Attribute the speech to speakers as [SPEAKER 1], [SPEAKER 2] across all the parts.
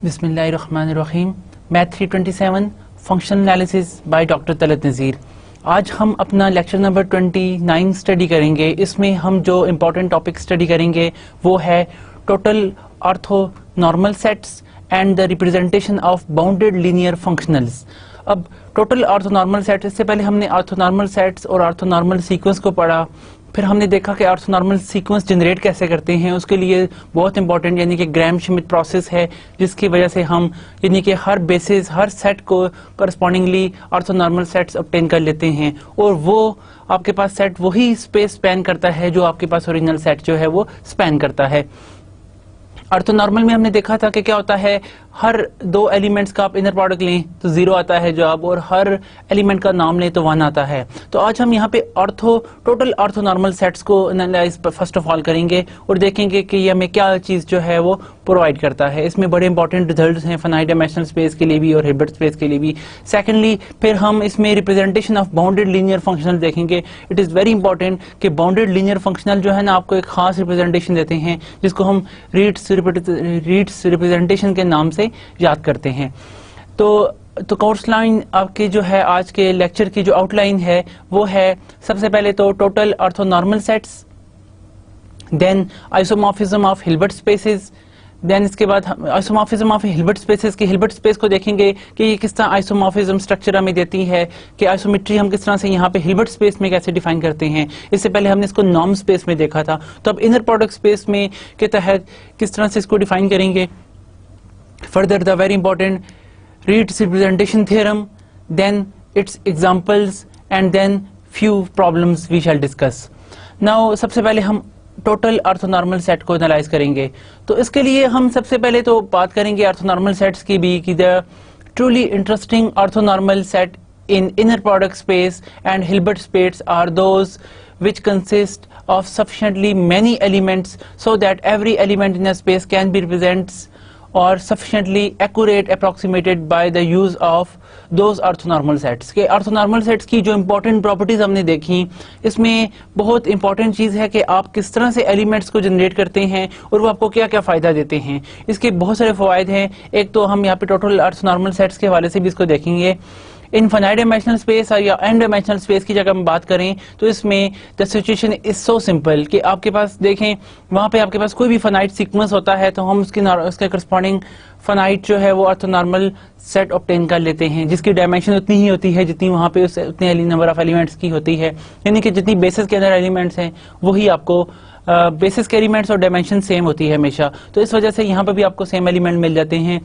[SPEAKER 1] बिस्मिल्लाहिर्रहमानिर्रहीम। Math 327 functional analysis by doctor Talat Nazir. आज हम अपना लेक्चर नंबर 29 स्टडी करेंगे। इसमें हम जो इम्पोर्टेंट टॉपिक स्टडी करेंगे वो है total orthonormal sets and the representation of bounded linear functionals. अब टोटल ऑर्थोनॉर्मल सेट्स, इससे पहले हमने ऑर्थोनॉर्मल सेट्स और ऑर्थोनॉर्मल सीक्वेंस को पढ़ा। फिर हमने देखा कि ऑर्थोनॉर्मल सीक्वेंस जनरेट कैसे करते हैं। उसके लिए बहुत इंपॉर्टेंट यानी कि ग्राम श्मिट प्रोसेस है, जिसकी वजह से हम यानी कि हर बेसिस हर सेट को करस्पॉन्डिंगली ऑर्थोनॉर्मल सेट्स ऑब्टेन कर लेते हैं, और वो आपके पास सेट वही स्पेस स्पैन करता है जो आपके पास ओरिजिनल सेट जो है वो स्पैन करता है। ऑर्थोनॉर्मल में हमने देखा था कि क्या होता है, हर दो एलिमेंट्स का आप इनर प्रोडक्ट लें तो 0 आता है जवाब, और हर एलिमेंट का नाम लें तो 1 आता है। तो आज हम यहाँ पे टोटल ऑर्थोनॉर्मल सेट्स को एनालाइज फर्स्ट ऑफ ऑल करेंगे और देखेंगे कि ये हमें क्या चीज़ जो है वो प्रोवाइड करता है। इसमें बड़े इंपॉर्टेंट रिजल्ट्स हैं फाइनाइट डायमेंशनल स्पेस के लिए भी और हिल्बर्ट स्पेस के लिए भी। सेकेंडली फिर हम इसमें representation of bounded linear functional देखेंगे। इट इज़ वेरी इंपॉर्टेंट कि बाउंडेड लीनियर फंक्शनल जो है ना आपको एक खास रिप्रेजेंटेशन देते हैं, जिसको हम रीड्स रिप्रेजेंटेशन के नाम से याद करते हैं। तो कोर्स लाइन आपके जो है आज के लेक्चर की जो आउटलाइन है वो है सबसे पहले तो total orthonormal sets, then isomorphism of Hilbert spaces, then इसके बाद आइसोमॉर्फिज्म ऑफ हिल्बर्ट स्पेसेस की हिल्बर्ट स्पेस को देखेंगे कि ये किस तरह आइसोमॉर्फिज्म स्ट्रक्चर हमें देती है, कि आइसोमेट्री हम किस तरह से यहाँ पे हिल्बर्ट स्पेस में कैसे डिफाइन करते हैं। इससे पहले हमने इसको नॉर्म स्पेस में देखा था, तो अब इनर प्रोडक्ट स्पेस में के तहत किस तरह से इसको डिफाइन करेंगे। Further, the very important Reed's representation theorem, then its examples, and then few problems we shall discuss. Now, सबसे पहले हम टोटल ऑर्थोनॉर्मल सेट को एनालाइज करेंगे। तो इसके लिए हम सबसे पहले तो बात करेंगे ऑर्थोनॉर्मल सेट्स की भी, कि the truly interesting orthonormal set in inner product space and Hilbert space are those which consist of sufficiently many elements so that every element in a space can be represented or sufficiently accurate approximated by the use of those orthonormal sets। के orthonormal sets की जो important properties हमने देखी, इसमें बहुत important चीज़ है कि आप किस तरह से elements को generate करते हैं और वो आपको क्या क्या फ़ायदा देते हैं। इसके बहुत सारे फ़वाइद हैं। एक तो हम यहाँ पे total orthonormal sets के हवाले से भी इसको देखेंगे। इनफाइनाइट डायमेंशनल स्पेस या एन डायमेंशनल स्पेस की जगह हम बात करें तो इसमें the situation is so simple कि आपके पास देखें वहाँ पे आपके पास कोई भी फाइनाइट सीक्वेंस होता है तो हम उसके करस्पॉन्डिंग फाइनाइट जो है वो ऑर्थोनॉर्मल सेट ऑब्टेन कर लेते हैं, जिसकी डायमेंशन उतनी ही होती है जितनी वहाँ पे उतने नंबर ऑफ एलिमेंट्स की होती है। यानी कि जितनी बेसिस के अंदर एलिमेंट्स हैं वही आपको बेसिस के एलिमेंट्स और डायमेंशन सेम होती है हमेशा। तो इस वजह से यहाँ पर भी आपको सेम एलिमेंट मिल जाते हैं,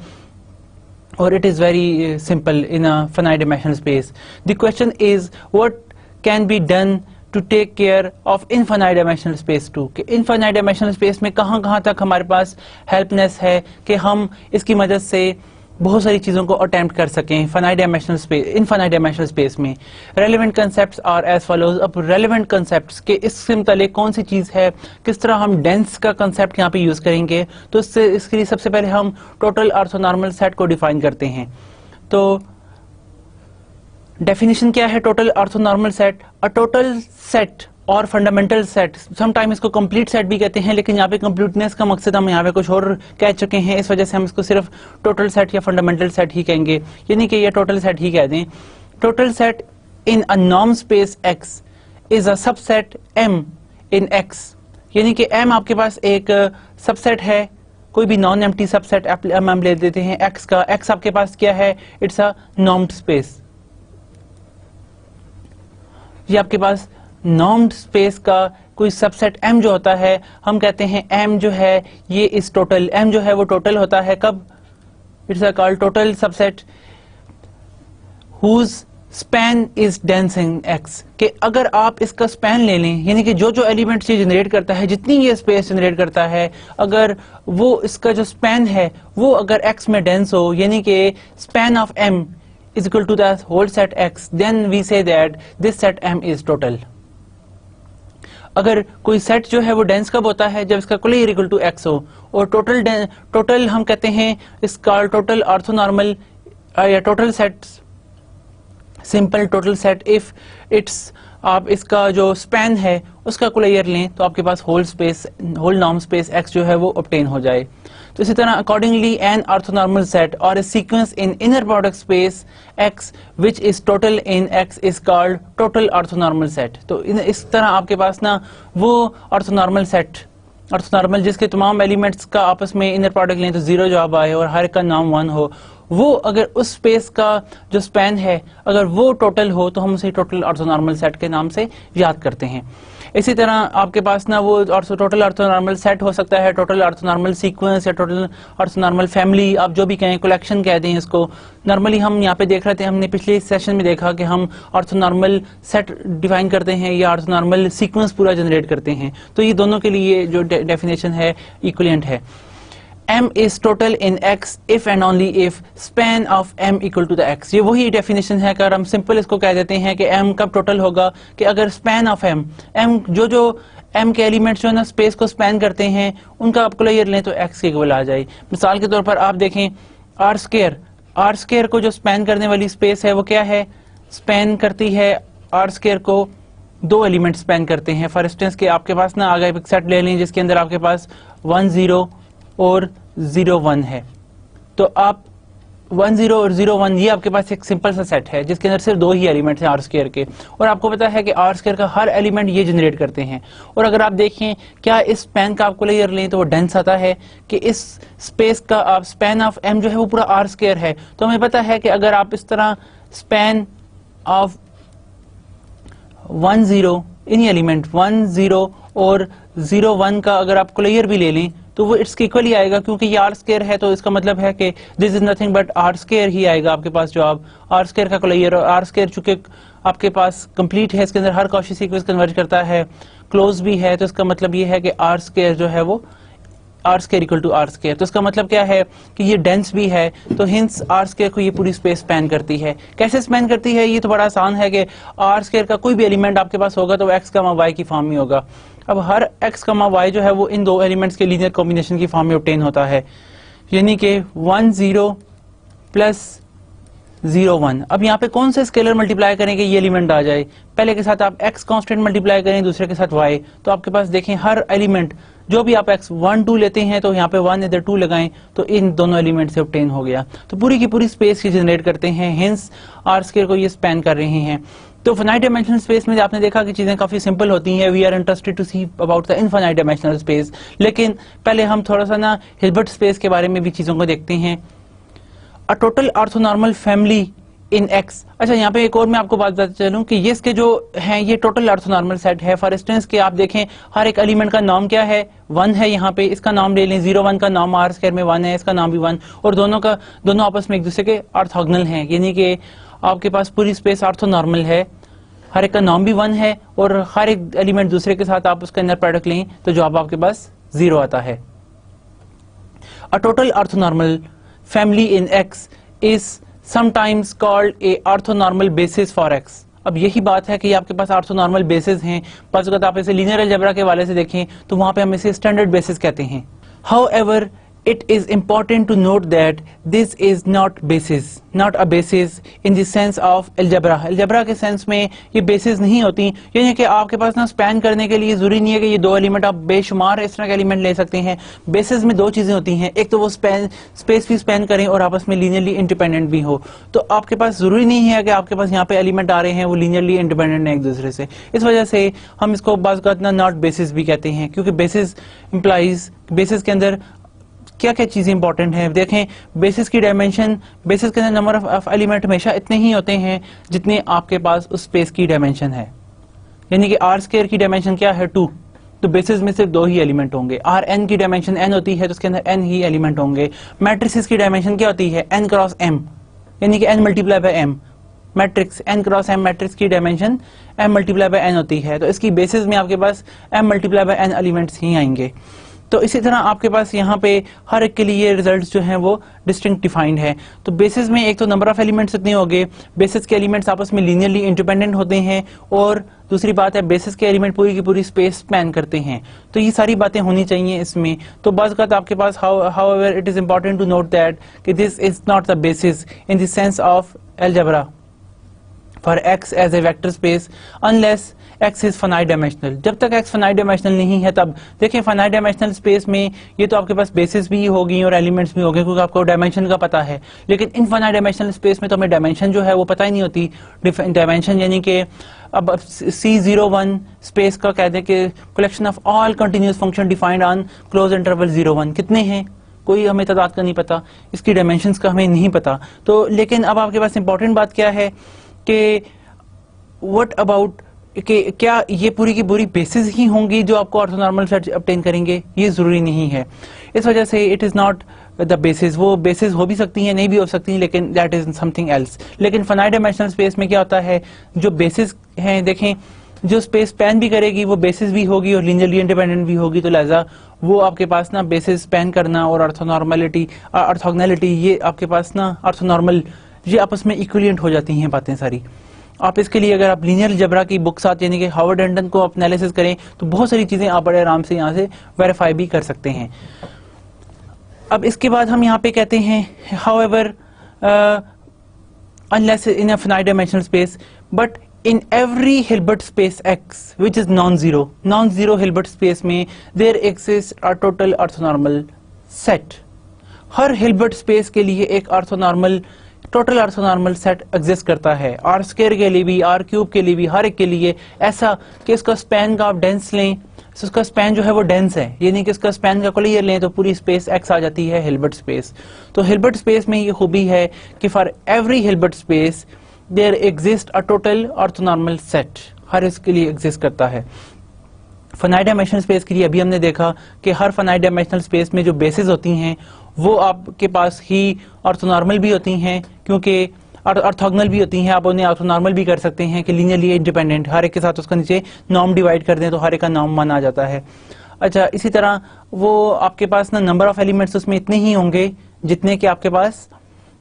[SPEAKER 1] और it is very simple in a finite dimensional space. The question is what can be done to take care of infinite dimensional space too, कि infinite dimensional space में कहाँ तक हमारे पास helpness है कि हम इसकी मदद से बहुत सारी चीज़ों को अटेम्प्ट कर सकें इनफाइनाइट डायमेंशनल स्पेस में। Relevant concepts are as follows. अब रेलेवेंट कंसेप्ट्स के इससे मुतालिक कौन सी चीज़ है, किस तरह हम डेंस का कंसेप्ट यहाँ पे यूज़ करेंगे, तो इसके लिए सबसे पहले हम टोटल ऑर्थोनॉर्मल सेट को डिफाइन करते हैं। तो डेफिनेशन क्या है total orthonormal set? A total set और फंडामेंटल सेट, समटाइम इसको कंप्लीट सेट भी कहते हैं, लेकिन यहाँ पे कंप्लीटनेस का मकसद हम यहाँ पे कुछ और कह चुके हैं, इस वजह से हम इसको सिर्फ टोटल सेट या फंडामेंटल सेट ही कहेंगे, यानी कि ये टोटल सेट ही कह दें। Total set in a norm space X is a subset M in X, यानी कि M आपके पास एक सबसेट है, कोई भी नॉन एम्प्टी सबसेट हम ले देते हैं X का। X आपके पास क्या है? It's a normed space. ये आपके पास नॉर्म्ड स्पेस का कोई सबसेट M जो होता है, हम कहते हैं M जो है ये इस टोटल M जो है वो टोटल होता है कब? It's a called total subset whose span is dense in X, कि अगर आप इसका स्पैन ले लें, यानी कि जो एलिमेंट्स ये जनरेट करता है, जितनी ये स्पेस जनरेट करता है, अगर वो इसका जो स्पैन है वो अगर X में डेंस हो, यानी कि span of M is equal to the whole set X, then we say that this set M is total। अगर कोई सेट जो है वो डेंस कब होता है? जब इसका कुल इक्वल टू X हो। और टोटल हम कहते हैं इसका टोटल ऑर्थोनॉर्मल या total set, simple total set if it's, आप इसका जो स्पैन है उसका कुल लें तो आपके पास होल नॉर्म स्पेस X जो है वो ऑब्टेन हो जाए। तो इसी तरह अकॉर्डिंगली एन ऑर्थोनॉर्मल सेट और a sequence in inner product space x which is total in x is called total orthonormal set. तो इस तरह आपके पास ना वो ऑर्थोनॉर्मल सेट, ऑर्थोनॉर्मल जिसके तमाम एलिमेंट्स का आपस में इनर प्रोडक्ट लें तो 0 जवाब आए और हर एक का नाम 1 हो, वो अगर उस स्पेस का जो स्पैन है अगर वो टोटल हो तो हम उसे टोटल ऑर्थोनॉर्मल सेट के नाम से याद करते हैं। इसी तरह आपके पास ना वो टोटल ऑर्थोनॉर्मल सेट हो सकता है, टोटल ऑर्थोनॉर्मल सीक्वेंस या टोटल ऑर्थोनॉर्मल फैमिली, आप जो भी कहें, कलेक्शन कह दें इसको। नॉर्मली हम यहाँ पे देख रहे थे, हमने पिछले सेशन में देखा कि हम ऑर्थोनॉर्मल सेट डिफाइन करते हैं या ऑर्थोनॉर्मल सीक्वेंस पूरा जनरेट करते हैं। तो ये दोनों के लिए जो डेफिनेशन है इक्विवेलेंट है। M is total in X if and only if span of M equal to the X। ये वही डेफिनेशन है। अगर हम सिंपल इसको कह देते हैं कि M कब टोटल होगा कि अगर स्पैन ऑफ M जो M के एलिमेंट्स जो है ना स्पेस को स्पैन करते हैं उनका आप क्लियर लें तो X के इक्वल आ जाए। मिसाल के तौर पर आप देखें R स्क्वायर को जो स्पैन करने वाली स्पेस है वो क्या है, स्पैन करती है R स्क्वायर को 2 एलिमेंट स्पैन करते हैं। फॉर इंस्टेंस के आपके पास ना आगे एक सेट ले लें जिसके अंदर आपके पास 1 0 और 0 1 है। तो आप 1 0 और 0 1 ये आपके पास एक सिंपल सा सेट है जिसके अंदर सिर्फ 2 ही एलिमेंट्स हैं आर स्क्वायर के, और आपको पता है कि आर स्क्वायर का हर एलिमेंट ये जनरेट करते हैं। और अगर आप देखें क्या इस स्पैन का आपको लेयर लें तो वो डेंस आता है कि इस स्पेस का आप स्पैन ऑफ एम जो है वो पूरा आर स्क्वायर है। तो हमें पता है कि अगर आप इस तरह स्पैन ऑफ 1 0 इन एलिमेंट 1 0 और 0 1 का अगर आप क्लियर भी ले लें तो वो इट्स इक्वल ही आएगा, क्योंकि ये आर स्क्वायर है। तो इसका मतलब है कि this is nothing but r square ही आएगा आपके पास जवाब। आर स्क्वायर का क्लियर, और आर स्क्वायर चूंकि आपके पास कंप्लीट है, इसके अंदर हर कॉची सीक्वेंस कन्वर्ज करता है, क्लोज भी है, तो इसका मतलब ये है कि आर स्क्वायर जो है वो R square equal to R square. तो इसका मतलब क्या है कि ये डेंस भी है, तो हिंस आर स्क्वायर को ये पूरी स्पेस स्पैन करती है। कैसे स्पैन करती है, ये तो बड़ा आसान है कि आर स्क्वायर का कोई भी एलिमेंट आपके पास होगा तो एक्स का वाई की फॉर्म में होगा। अब हर एक्स का वाई जो है वो इन 2 एलिमेंट्स के लीनियर कॉम्बिनेशन की फॉर्म में ऑब्टेन होता है, यानी कि 1 0 प्लस 0 1। अब यहाँ पे कौन से स्केलर मल्टीप्लाई करेंगे ये एलिमेंट आ जाए, पहले के साथ आप x कांस्टेंट मल्टीप्लाई करें, दूसरे के साथ y। तो आपके पास देखें हर एलिमेंट जो भी आप x 1 2 लेते हैं तो यहाँ पे 1 इधर 2 लगाएं तो इन दोनों एलिमेंट से ऑब्टेन हो गया। तो पूरी की पूरी स्पेस ये जनरेट करते हैं, हेंस आर स्क्वायर को ये स्पैन कर रहे हैं। तो इनफाइनाइट डायमेंशनल स्पेस में आपने देखा कि चीजें काफी सिंपल होती हैं। We are interested to see about the infinite dimensional space, लेकिन पहले हम थोड़ा सा ना हिल्बर्ट स्पेस के बारे में भी चीजों को देखते हैं। अ total orthonormal family in x. अच्छा, यहाँ पे एक और मैं आपको बात बताता चलूं कि ये इसके जो हैं ये टोटल ऑर्थोनॉर्मल सेट है। फॉर इंस्टेंस कि आप देखें हर एक एलिमेंट का नाम क्या है, 1 है। यहाँ पे इसका नाम ले लें, 0 1 का नाम आर स्क्वायर में 1 है, इसका नाम भी 1, और दोनों आपस में एक दूसरे के ऑर्थोगोनल हैं, यानी कि आपके पास पूरी स्पेस ऑर्थोनॉर्मल है, हर एक का नाम भी 1 है, और हर एक एलिमेंट दूसरे के साथ आप उसका इनर प्रोडक्ट लें तो जवाब आपके पास 0 आता है। अ total orthonormal family in x is sometimes called a orthonormal basis for x। अब यही बात है कि आपके पास ऑर्थोनॉर्मल बेसिस हैं। बस अगर आप इसे लीनियर अलजेब्रा के हवाले से देखें तो वहां पे हम इसे स्टैंडर्ड बेसिस कहते हैं। However, it is important to note that this is not a basis in the sense of algebra। algebra के सेंस में ये बेसिस नहीं होती, यानी कि आपके पास ना स्पैन करने के लिए जरूरी नहीं है कि ये 2 एलिमेंट, आप बेशुमार इस तरह के एलिमेंट ले सकते हैं। बेसिस में 2 चीजें होती हैं, एक तो वो स्पेस भी स्पैन करें और आपस में लीनियरली इंडिपेंडेंट भी हो। तो आपके पास जरूरी नहीं है कि आपके पास यहाँ पे एलिमेंट आ रहे हैं वो लीनियरली इंडिपेंडेंट है एक दूसरे से। इस वजह से हम इसको बाज़ ना नॉट बेसिस भी कहते हैं, क्योंकि बेसिस इंप्लाइज, बेसिस के अंदर क्या क्या चीजें इंपॉर्टेंट हैं। देखें बेसिस की डायमेंशन, बेसिस के अंदर नंबर ऑफ एलिमेंट हमेशा इतने ही होते हैं जितने आपके पास उस स्पेस की डायमेंशन है, यानी कि आर स्क्वायर की डायमेंशन क्या है 2, तो बेसिस में सिर्फ 2 ही एलिमेंट होंगे। आर एन की डायमेंशन n होती है तो उसके अंदर n ही एलिमेंट होंगे। मैट्रिक्स की डायमेंशन क्या होती है, n क्रॉस m, यानी कि n multiply by m। Matrix n cross m matrix की dimension m multiply by n होती है, तो इसकी बेसिस में आपके पास m multiply by n elements ही आएंगे। तो इसी तरह आपके पास यहाँ पे हर एक के लिए रिजल्ट्स जो हैं वो डिस्टिंक्ट डिफाइंड है। तो बेसिस में एक तो नंबर ऑफ एलिमेंट्स इतने हो गए, बेसिस के एलिमेंट्स आपस में लीनियरली इंडिपेंडेंट होते हैं, और दूसरी बात है बेसिस के एलिमेंट पूरी की पूरी स्पेस स्पैन करते हैं। तो ये सारी बातें होनी चाहिए इसमें। तो बाज़ वक़्त आपके पास however it is important to note that कि this is not the basis in the sense of algebra for x as a vector space unless x is finite dimensional. जब तक x फाइनाइट डायमेंशनल नहीं है तब देखिए finite dimensional space में ये तो आपके पास बेसिस भी होगी और एलिमेंट्स भी होंगे क्योंकि आपको डायमेंशन का पता है, लेकिन इनफाइनाइट डायमेंशनल स्पेस में तो हमें डायमेंशन जो है वो पता ही नहीं होती। डायमेंशन यानी कि अब C01 स्पेस का कहते हैं कि collection of all continuous function defined on close interval 01 कितने हैं, कोई हमें तादाद का नहीं पता, इसकी डायमेंशंस का हमें नहीं पता। तो लेकिन अब आपके पास इंपॉर्टेंट बात क्या है कि व्हाट अबाउट कि क्या ये पूरी की पूरी बेसिस ही होंगी जो आपको ऑर्थोनॉर्मल सेट ऑब्टेन करेंगे, ये जरूरी नहीं है। इस वजह से it is not the basis, वो बेसिस हो भी सकती हैं नहीं भी हो सकती हैं, लेकिन दैट इज समथिंग एल्स। लेकिन फाइनाइट डायमेंशनल स्पेस में क्या होता है, जो बेसिस हैं देखें, जो स्पेस स्पैन भी करेगी वो बेसिस भी होगी और लीनियरली इंडिपेंडेंट भी होगी, तो लिहाजा वो आपके पास ना बेसिस स्पैन करना और ऑर्थोगोनैलिटी ये आपके पास ना ऑर्थोनॉर्मल ये आपस में इक्विवेलेंट हो जाती हैं बातें सारी। आप इसके लिए अगर आप लीनियर अलजेब्रा की बुक साथ यानी कि हार्वर्ड एंडन को आप एनालिसिस करें तो बहुत सारी चीजें आप बड़े आराम से यहाँ से वेरीफाई भी कर सकते हैं। अब इसके बाद हम यहाँ पे कहते हैं however unless in a finite dimensional space but in every Hilbert space X which is non-zero Hilbert space में there exists a total orthonormal set। Her Hilbert space के लिए एक टोटल ऑर्थोनॉर्मल सेट एग्जिस्ट करता है, are square के लिए भी, are cube के लिए भी, हर एक के लिए ऐसा कि इसका स्पैन का आप डेंस लें, तो उसका स्पैन जो है वो डेंस है, यानी कि इसका स्पैन का कोलियर लें तो पूरी स्पेस एक्स आ जाती है हिल्बर्ट स्पेस। तो हिल्बर्ट स्पेस में ये खूबी है कि for every Hilbert space there exist a total orthonormal set, हर इसके लिए एग्जिस्ट करता है। फाइनाइट डायमेंशनल स्पेस के लिए अभी हमने देखा कि हर फाइनाइट डायमेंशनल स्पेस में जो बेसिस होती हैं वो आपके पास ही ऑर्थोनॉर्मल भी होती हैं, क्योंकि ऑर्थोगोनल भी होती हैं, आप उन्हें ऑर्थोनॉर्मल भी कर सकते हैं कि लीनियरली इंडिपेंडेंट, हर एक के साथ उसका नीचे नॉर्म डिवाइड कर दें तो हर एक का नॉर्म मान आ जाता है। अच्छा, इसी तरह वो आपके पास ना नंबर ऑफ एलिमेंट्स उसमें इतने ही होंगे जितने कि आपके पास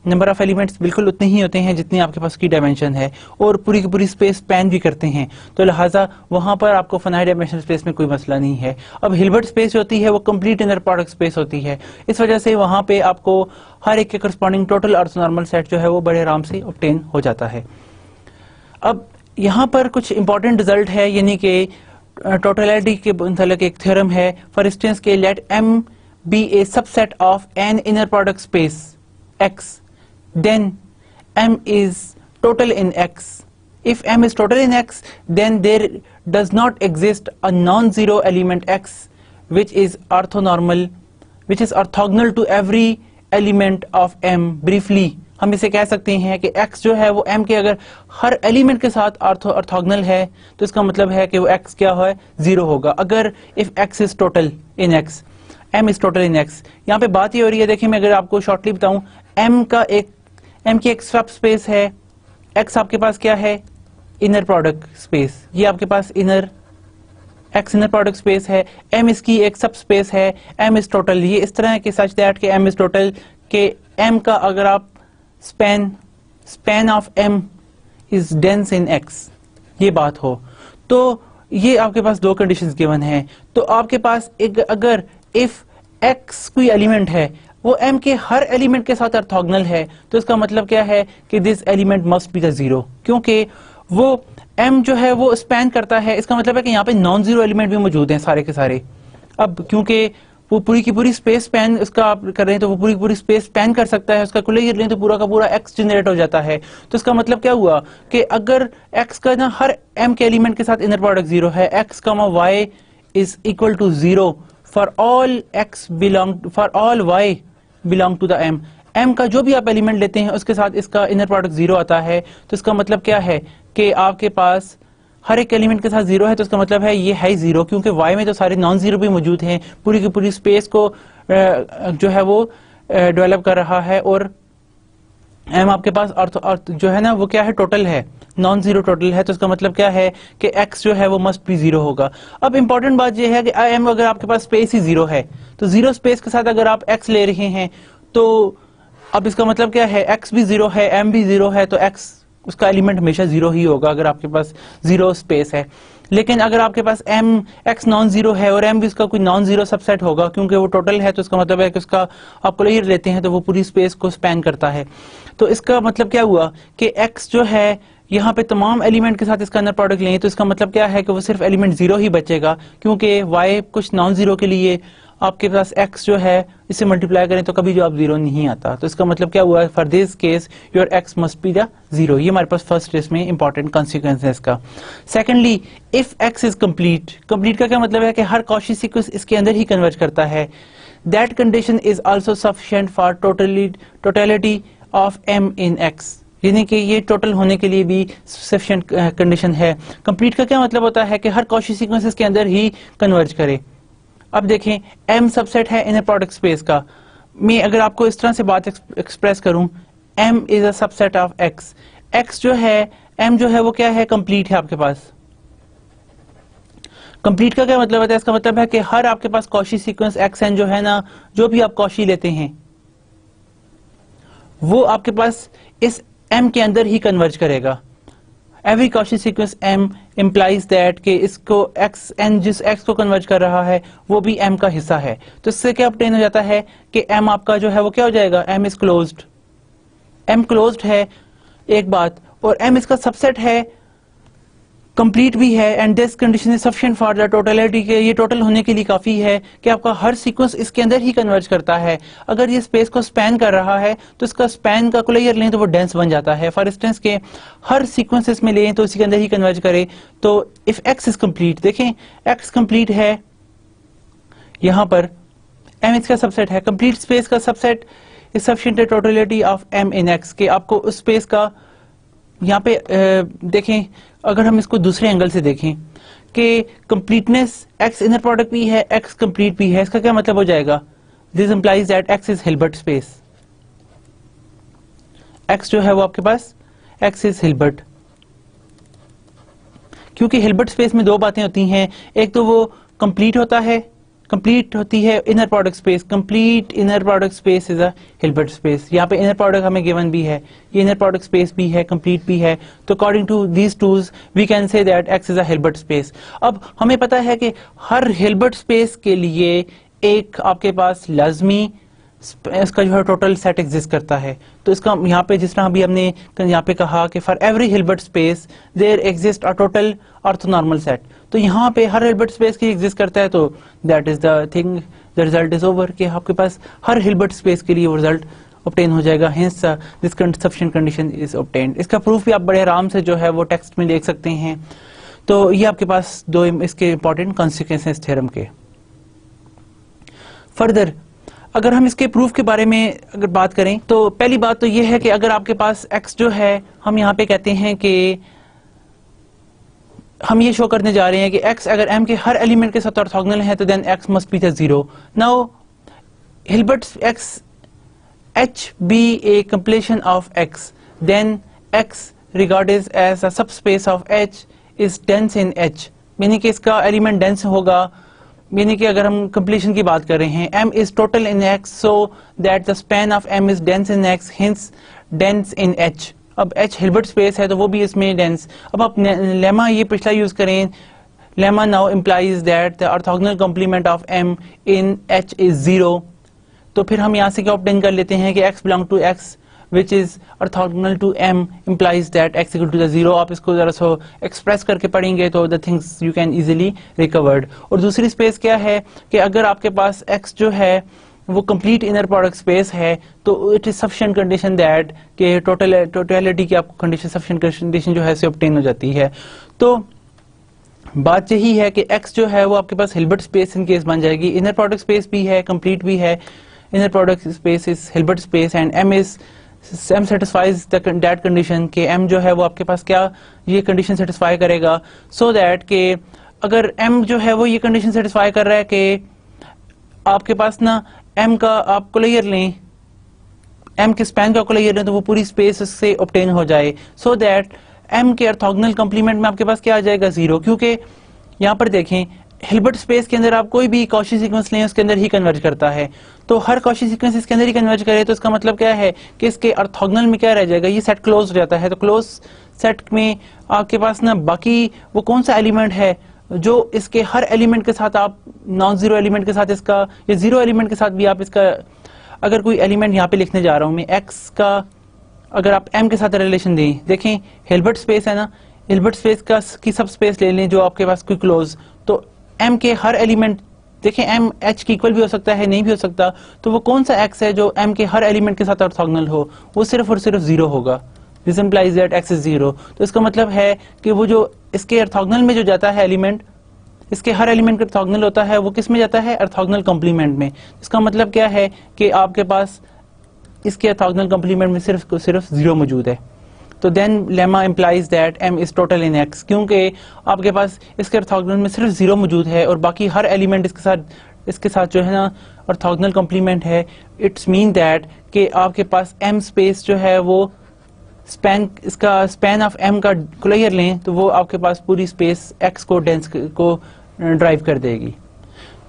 [SPEAKER 1] नंबर ऑफ एलिमेंट्स बिल्कुल उतने ही होते हैं जितनी आपके पास की डायमेंशन है, और पूरी की पूरी स्पेस स्पैन भी करते हैं, तो लिहाजा वहां पर आपको फाइनाइट डायमेंशनल स्पेस में कोई मसला नहीं है। अब हिल्बर्ट स्पेस होती है वो कंप्लीट इनर प्रोडक्ट स्पेस होती है, इस वजह से वहां पे आपको हर एक के करस्पॉन्डिंग टोटल ऑर्थोनॉर्मल सेट जो है वो बड़े आराम से ऑब्टेन हो जाता है। अब यहाँ पर कुछ इंपॉर्टेंट रिजल्ट है, यानी कि टोटलिटी के मतलब एक थ्योरम है, फॉर इंस्टेंस के let M be a subset of an inner product space X, then M is total in X. If M is total in X, then there does not exist a non-zero element X which is orthonormal, which is orthogonal to every element of M. Briefly, हम इसे कह सकते हैं कि X जो है वो M के अगर हर एलिमेंट के साथ ऑर्थोगोनल है तो इसका मतलब है कि वो X क्या है, जीरो होगा। अगर if X is total in X, M is total in X, यहाँ पे बात ये हो रही है, देखिए मैं अगर आपको शॉर्टली बताऊं, M की एक सब स्पेस है, X आपके पास क्या है, इनर प्रोडक्ट स्पेस, ये आपके पास X इनर प्रोडक्ट स्पेस है, M इसकी एक सब स्पेस है, M इज टोटल, ये इस तरह है कि सच दैट के M इज टोटल के M का अगर आप span of M is dense in X ये बात हो, तो ये आपके पास दो कंडीशंस गिवन है। तो आपके पास एक अगर इफ X कोई एलिमेंट है वो M के हर एलिमेंट के साथ ऑर्थोगोनल है, तो इसका मतलब क्या है कि this element must be the zero, क्योंकि वो M जो है वो स्पैन करता है, इसका मतलब है कि यहाँ पे नॉन जीरो एलिमेंट भी मौजूद हैं सारे के सारे। अब क्योंकि वो पूरी की पूरी स्पेस स्पैन उसका आप कर रहे हैं तो वो पूरी की पूरी स्पेस स्पैन कर सकता है, उसका कुल लें तो पूरा का पूरा X जनरेट हो जाता है। तो इसका मतलब क्या हुआ कि अगर X का ना हर M के एलिमेंट के साथ इनर प्रोडक्ट जीरो है, X, Y is equal to zero for all Y belong to the M का जो भी आप एलिमेंट लेते हैं उसके साथ इसका इनर प्रोडक्ट जीरो आता है, तो इसका मतलब क्या है कि आपके पास हर एक एलिमेंट के साथ जीरो है, तो इसका मतलब है ये है जीरो, क्योंकि Y में तो सारे नॉन जीरो भी मौजूद हैं, पूरी की पूरी स्पेस को जो है वो डेवलप कर रहा है, और M आपके पास जो है ना वो क्या है, टोटल है, नॉन जीरो टोटल है, तो इसका मतलब क्या है कि X जो है वो मस्ट भी जीरो होगा। अब इंपॉर्टेंट बात ये है कि M अगर आपके पास स्पेस ही जीरो है तो जीरो स्पेस के साथ अगर आप X ले रहे हैं तो अब इसका मतलब क्या है, X भी जीरो है, M भी जीरो है, तो X उसका एलिमेंट हमेशा जीरो ही होगा अगर आपके पास जीरो स्पेस है। लेकिन अगर आपके पास X नॉन जीरो है और M भी उसका कोई नॉन जीरो सबसेट होगा, क्योंकि वो टोटल है, तो इसका मतलब है कि उसका आप कोलियर लेते हैं तो वो पूरी स्पेस को स्पैन करता है। तो इसका मतलब क्या हुआ कि X जो है यहाँ पे तमाम एलिमेंट के साथ इसका इनर प्रोडक्ट लें तो इसका मतलब क्या है कि वो सिर्फ एलिमेंट जीरो ही बचेगा, क्योंकि y कुछ नॉन जीरो के लिए आपके पास x जो है इसे मल्टीप्लाई करें तो कभी जवाब जीरो नहीं आता। तो इसका मतलब क्या हुआ, for this case your x must be the zero. ये हमारे पास फर्स्ट इसमें इंपॉर्टेंट कॉन्सिक्वेंस है इसका। Secondly, if x is complete, complete का क्या मतलब है कि हर कॉची सीक्वेंस इसके अंदर ही कन्वर्ज करता है। That condition is also sufficient for totality of m in x, यानी कि ये टोटल होने के लिए भी सफिशिएंट कंडीशन है। कंप्लीट का क्या मतलब होता है कि हर कॉची सीक्वेंस के अंदर ही कन्वर्ज करे। अब देखें m सबसेट है इनर प्रोडक्ट स्पेस का। मैं अगर आपको इस तरह से बात एक्सप्रेस करूं, m is a subset of x, x जो है m जो है वो क्या है, कंप्लीट है आपके पास। कंप्लीट का क्या मतलब होता है, इसका मतलब है कि हर आपके पास कॉची सीक्वेंस xn जो है ना, जो भी आप कॉची लेते हैं वो आपके पास इस m के अंदर ही कन्वर्ज करेगा। Every Cauchy sequence m implies that कि इसको xn जिस x को कन्वर्ज कर रहा है वो भी m का हिस्सा है। तो इससे क्या ऑब्टेन हो जाता है कि m आपका जो है वो क्या हो जाएगा, m is closed, m closed है एक बात, और m इसका सबसेट है, कंप्लीट भी है, and this condition is sufficient for the totality, के ये टोटल होने के लिए काफी है कि आपका हर सीक्वेंस इसके अंदर ही कन्वर्ज करता है। अगर ये स्पेस को स्पैन कर रहा है तो इसका स्पैन का कुल लें तो वो डेंस बन जाता है। फॉर इंस्टेंस के हर सीक्वेंसेस में लें तो इसी के अंदर ही कन्वर्ज करे। तो इफ x इज कंप्लीट, देखें x कंप्लीट है, यहां पर m इसका सबसेट है, कंप्लीट स्पेस का subset is sufficient totality of m in x, के आपको उस स्पेस का यहाँ पे देखें, अगर हम इसको दूसरे एंगल से देखें कि कंप्लीटनेस x इनर प्रोडक्ट भी है, x कंप्लीट भी है, इसका क्या मतलब हो जाएगा, this implies that x is Hilbert space. x जो है वो आपके पास x इज हिल्बर्ट, क्योंकि हिल्बर्ट स्पेस में दो बातें होती हैं, एक तो वो कंप्लीट होता है, कंप्लीट होती है inner product space, complete inner product space is a Hilbert space. यहाँ पे इनर प्रोडक्ट हमें गिवन भी है, ये इनर प्रोडक्ट स्पेस भी है, कंप्लीट भी है, तो according to these twos we can say that x is a Hilbert space. अब हमें पता है कि हर हिल्बर्ट स्पेस के लिए एक आपके पास लाजमी इसका जो है टोटल सेट एग्जिस्ट करता है। तो इसका यहाँ पे जिस तरह अभी हमने यहाँ पे कहा कि for every Hilbert space there exist a total orthonormal set, तो यहाँ पे हर हिल्बर्ट स्पेस की एग्जिस्ट करता है, तो that is the thing, the result is over, कि आपके पास हर हिल्बर्ट स्पेस के लिए वो रिजल्ट ऑब्टेन हो जाएगा, hence this sufficient condition is obtained. इसका प्रूफ भी आप बड़े आराम से जो है वो टेक्स्ट में देख सकते हैं। तो ये आपके पास दो इसके इंपॉर्टेंट कॉन्सिक्वेंसेस थ्योरम के। फर्दर अगर हम इसके प्रूफ के बारे में अगर बात करें तो पहली बात तो ये है कि अगर आपके पास x जो है, हम यहाँ पे कहते हैं कि हम ये शो करने जा रहे हैं कि x अगर m के हर एलिमेंट के साथ ऑर्थोगोनल है तो then x must be the zero. Now Hilbert x h be a completion of x, then x regarded as a subspace of h is dense in h, यानी कि इसका element dense होगा, यानी कि अगर हम कंप्लीशन की बात कर रहे हैं, m is total in x so that the span of m is dense in x, hence dense in h। अब h हिल्बर्ट स्पेस है तो वो भी इसमें डेंस। अब आप लेमा ये पिछला यूज करें, lemma now implies that the orthogonal complement of m in h is 0, तो फिर हम यहाँ से क्या ऑब्टेन कर लेते हैं कि x belong to x which is orthogonal to m implies that x equal to the 0। आप इसको जरा सो एक्सप्रेस करके पढ़ेंगे तो the things you can easily recovered। और दूसरी स्पेस क्या है कि अगर आपके पास x जो है वो कंप्लीट इनर प्रोडक्ट स्पेस है तो it is sufficient condition that कि टोटलिटी की आपको कंडीशन सफिशिएंट कंडीशन जो है से ऑब्टेन हो जाती है। तो बात यही है कि x जो है वो आपके पास हिल्बर्ट स्पेस इन केस बन जाएगी, इनर प्रोडक्ट स्पेस भी है, कंप्लीट भी है, inner product space is Hilbert space and m satisfies that condition कि m जो है वो आपके पास क्या ये कंडीशन सेटिस्फाई करेगा, सो दैट कि अगर m जो है वो ये कंडीशन सेटिस्फाई कर रहा है कि आपके पास ना m का आप कोलेयर लें, m के स्पैन का कोलेयर लें तो वो पूरी स्पेस से ऑब्टेन हो जाए, सो दैट m के ऑर्थोगोनल कॉम्प्लीमेंट में आपके पास क्या आ जाएगा, जीरो। क्योंकि यहाँ पर देखें हिल्बर्ट स्पेस के अंदर आप कोई भी कॉची सीक्वेंस लें उसके अंदर ही कन्वर्ज करता है, तो हर कॉची सीक्वेंस इसके अंदर ही कन्वर्ज करे तो इसका मतलब क्या है कि इसके ऑर्थोगोनल में क्या रह जाएगा, ये सेट क्लोज हो जाता है। तो क्लोज सेट में आपके पास ना बाकी वो कौन सा एलिमेंट है जो इसके हर एलिमेंट के साथ आप नॉन जीरो एलिमेंट के साथ इसका या जीरो एलिमेंट के साथ भी आप इसका, अगर कोई एलिमेंट यहाँ पे लिखने जा रहा हूं मैं x का अगर आप m के साथ रिलेशन दें, देखें हिल्बर्ट स्पेस है ना, हिल्बर्ट स्पेस की सब स्पेस ले लें जो आपके पास कोई क्लोज, तो m के हर एलिमेंट, देखें m h की इक्वल भी हो सकता है, नहीं भी हो सकता, तो वो कौन सा x है जो m के हर एलिमेंट के साथ ऑर्थोगोनल हो, वो सिर्फ और सिर्फ 0 होगा। This implies that x is 0। तो इसका मतलब है कि वो जो इसके ऑर्थोगोनल में जो जाता है एलिमेंट, इसके हर एलिमेंट का ऑर्थोगोनल होता है, वो किस में जाता है, ऑर्थोगोनल कॉम्प्लीमेंट में। इसका मतलब क्या है कि आपके पास इसके ऑर्थोगोनल कॉम्प्लीमेंट में सिर्फ 0 मौजूद है। तो then lemma implies that m is total in x, क्योंकि आपके पास इसके ऑर्थोगोनल में सिर्फ 0 मौजूद है और बाकी हर एलिमेंट इसके साथ जो है ना ऑर्थोगोनल कॉम्प्लीमेंट है। इट्स मीन दैट कि आपके पास m स्पेस जो है वो इसका स्पैन ऑफ m का क्लियर लें तो वो आपके पास पूरी स्पेस x को डेंस को ड्राइव कर देगी।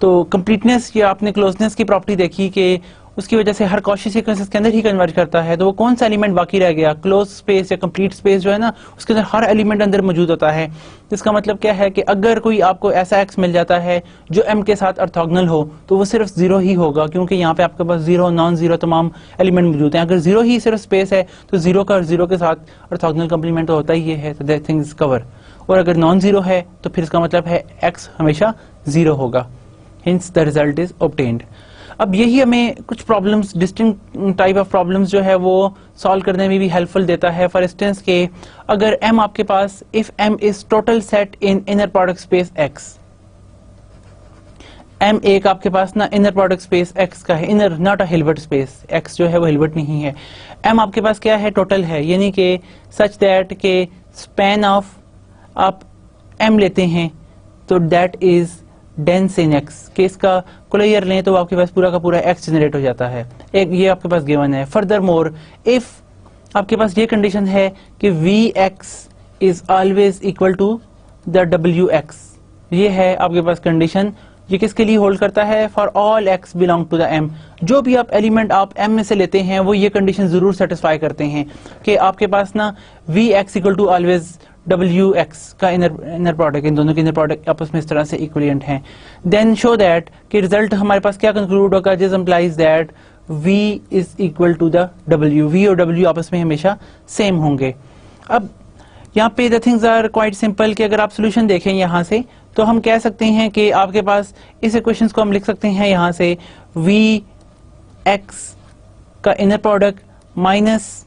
[SPEAKER 1] तो कंप्लीटनेस या आपने क्लोजनेस की प्रॉपर्टी देखी कि उसकी वजह से हर कॉची सीक्वेंसेस के अंदर ही कन्वर्ज करता है, तो वो कौन सा एलिमेंट बाकी रह गया, क्लोज स्पेस या कंप्लीट स्पेस जो है ना, उसके अंदर हर एलिमेंट अंदर मौजूद होता है। इसका मतलब क्या है कि अगर कोई आपको ऐसा एक्स मिल जाता है जो m के साथ ऑर्थोगोनल हो तो वो सिर्फ 0 ही होगा, क्योंकि यहाँ पे आपके पास 0 नॉन 0 तमाम एलिमेंट मौजूद हैं। अगर 0 ही सिर्फ स्पेस है तो 0 का और 0 के साथ ऑर्थोगोनल कॉम्प्लीमेंट तो होता ही है, तो दैट थिंग इज कवर। और अगर नॉन 0 है तो फिर इसका मतलब है x हमेशा 0 होगा, hints the result is obtained. अब यही हमें कुछ problems, distinct type of problems जो है वो सॉल्व करने में भी हेल्पफुल देता है। फॉर इंस्टेंस के अगर m आपके पास, if m is total set in inner product space x, m एक आपके पास ना इनर प्रोडक्ट स्पेस x का है, inner not a Hilbert space, x जो है वो हिल्बर्ट नहीं है, m आपके पास क्या है, टोटल है, यानी कि सच दैट के स्पैन ऑफ आप m लेते हैं तो that is dense in x, के इसका क्लियर लें तो आपके पास पूरा का पूरा x जनरेट हो जाता है। एक ये आपके पास गिवन है। फर्दर मोर इफ आपके पास ये कंडीशन है कि Vx is always equal to the Wx, ये है आपके पास कंडीशन, ये किसके लिए होल्ड करता है, for all x belong to the m। जो भी आप एलिमेंट आप m में से लेते हैं वो ये कंडीशन जरूर सेटिस्फाई करते हैं कि आपके पास ना Vx equal to always Wx का इनर प्रोडक्ट, इन दोनों के इनर प्रोडक्ट आपस में इस तरह से इक्विवेलेंट हैं। देन शो दैट कि रिजल्ट हमारे पास क्या कंक्लूड होगा, this implies that v is equal to the w, v और w आपस में हमेशा सेम होंगे। अब यहाँ पे the things are quite simple कि अगर आप सोल्यूशन देखें यहाँ से तो हम कह सकते हैं कि आपके पास इस इक्वेशन को हम लिख सकते हैं यहाँ से Vx का इनर प्रोडक्ट माइनस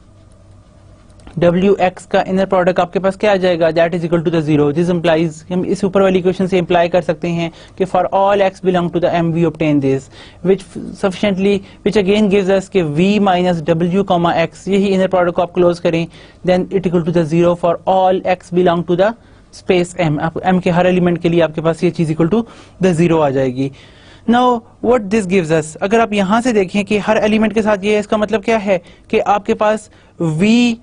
[SPEAKER 1] Wx का इनर प्रोडक्ट आपके पास क्या आ जाएगा, that is equal to the 0। This implies, हम इस ऊपर वाली इक्वेशन से इंप्लाई कर सकते हैं कि for all x belong to the m we obtain this, which sufficiently, which again gives us कि v minus w comma x, यही इनर प्रोडक्ट को आप क्लोज करें, then it equal to the 0 for all x belong to the space m। आप m के हर element के लिए आपके पास ये चीज इक्वल टू द 0 आ जाएगी। Now what this gives us, अगर आप यहाँ से देखें कि हर एलिमेंट के साथ ये है, इसका मतलब क्या है कि आपके पास v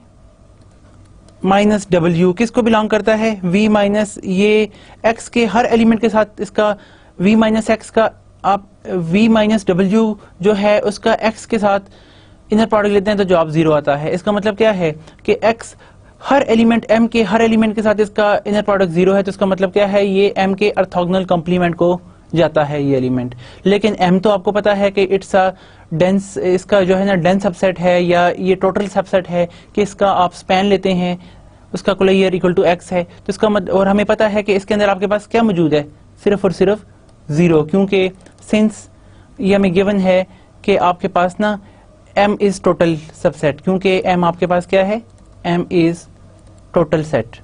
[SPEAKER 1] माइनस W किसको बिलोंग करता है, v माइनस ये x के हर एलिमेंट के साथ इसका v माइनस x का आप v माइनस W जो है उसका x के साथ इनर प्रोडक्ट लेते हैं तो जवाब 0 आता है। इसका मतलब क्या है कि x हर एलिमेंट m के हर एलिमेंट के साथ इसका इनर प्रोडक्ट 0 है, तो इसका मतलब क्या है, ये m के ऑर्थोगोनल कॉम्प्लीमेंट को जाता है ये एलिमेंट। लेकिन m तो आपको पता है कि इट्स अ डेंस, इसका जो है ना डेंस सबसेट है या ये टोटल सबसेट है कि इसका आप स्पैन लेते हैं, उसका क्लियर इक्वल टू x है, तो इसका और हमें पता है कि इसके अंदर आपके पास क्या मौजूद है, सिर्फ और सिर्फ 0, क्योंकि सिंस ये हमें गिवन है कि आपके पास ना m इज टोटल सबसेट, क्योंकि m आपके पास क्या है, m इज टोटल सेट।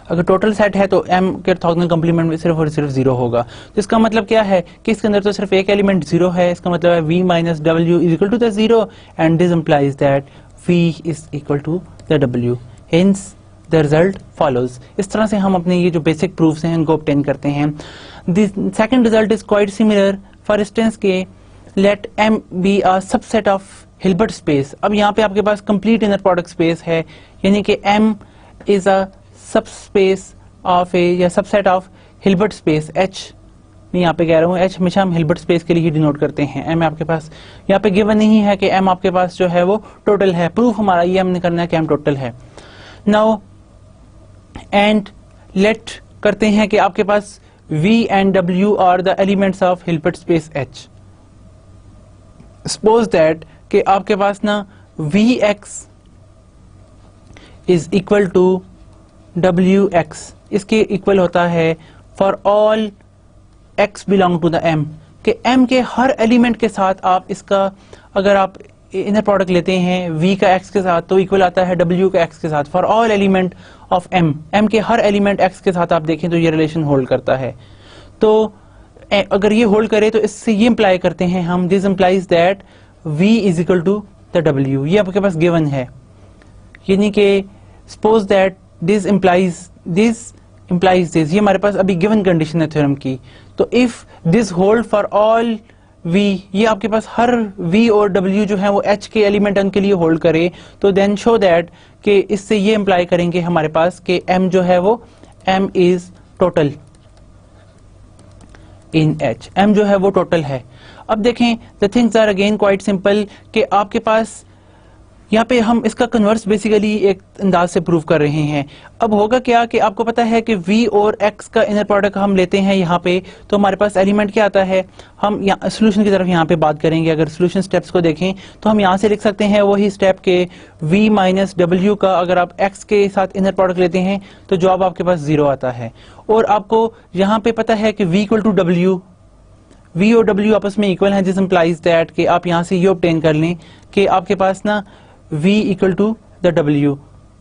[SPEAKER 1] अगर टोटल सेट है तो m के ऑर्थोगोनल कॉम्प्लीमेंट में सिर्फ और सिर्फ 0 होगा। तो इसका मतलब क्या है कि इसके अंदर तो सिर्फ एक एलिमेंट 0 है, इसका मतलब है v minus w is equal to the 0 and this implies that v is equal to the w, hence the result follows. इस तरह से हम अपने ये जो बेसिक प्रूफ्स हैं उनको ऑब्टेन करते हैं। The second result is quite similar. For instance के let m be a subset of Hilbert space. अब यहाँ पे आपके पास कंप्लीट इनर प्रोडक्ट स्पेस है, यानी कि m is a subspace of a या subset of Hilbert space h, मैं यहाँ पे कह रहा हूँ h हमेशा हम हिल्बर्ट स्पेस के लिए ही डिनोट करते हैं। m आपके पास यहाँ पे गिवन नहीं है कि m आपके पास जो है वो टोटल है, प्रूफ हमारा ये हमने करना है कि m टोटल है। नाउ एंड लेट करते हैं कि आपके पास v and w are the elements of Hilbert space h। Suppose that कि आपके पास ना Vx is equal to Wx, इसके इक्वल होता है for all x belong to the m, कि m के हर एलिमेंट के साथ आप इसका अगर आप इनर प्रोडक्ट लेते हैं v का x के साथ तो इक्वल आता है w का x के साथ for all element of m के हर एलिमेंट x के साथ आप देखें तो ये रिलेशन होल्ड करता है। तो अगर ये होल्ड करे तो इससे ये इंप्लाई करते हैं हम, this implies that v is equal to the w, ये आपके पास गिवन है, यानी कि suppose that this implies this, ये हमारे पास अभी गिवन कंडीशन है थ्योरम की। तो if this hold for all v, ये आपके पास हर v और w जो है वो h के एलिमेंट के लिए होल्ड करे, तो देन शो दैट कि इससे ये इंप्लाई करेंगे हमारे पास कि m जो है वो m is total in h, m जो है वो टोटल है। अब देखें the things are again quite simple, कि आपके पास यहाँ पे हम इसका कन्वर्स बेसिकली एक अंदाज से प्रूव कर रहे हैं। अब होगा क्या कि आपको पता है कि v और x का इनर प्रोडक्ट हम लेते हैं यहाँ पे, तो हमारे पास एलिमेंट क्या आता है, हम सोल्यूशन की तरफ यहाँ पे बात करेंगे। अगर सोल्यूशन स्टेप्स को देखें तो हम यहाँ से लिख सकते हैं वही स्टेप के v माइनस डब्ल्यू का अगर आप x के साथ इनर प्रोडक्ट लेते हैं तो जवाब आपके पास 0 आता है। और आपको यहाँ पे पता है कि v equal to w, v और w आपस में इक्वल हैं, दिस इंप्लाइज दैट कि आप यहाँ से ये ऑब्टेन कर लें कि आपके पास ना v equal to the w,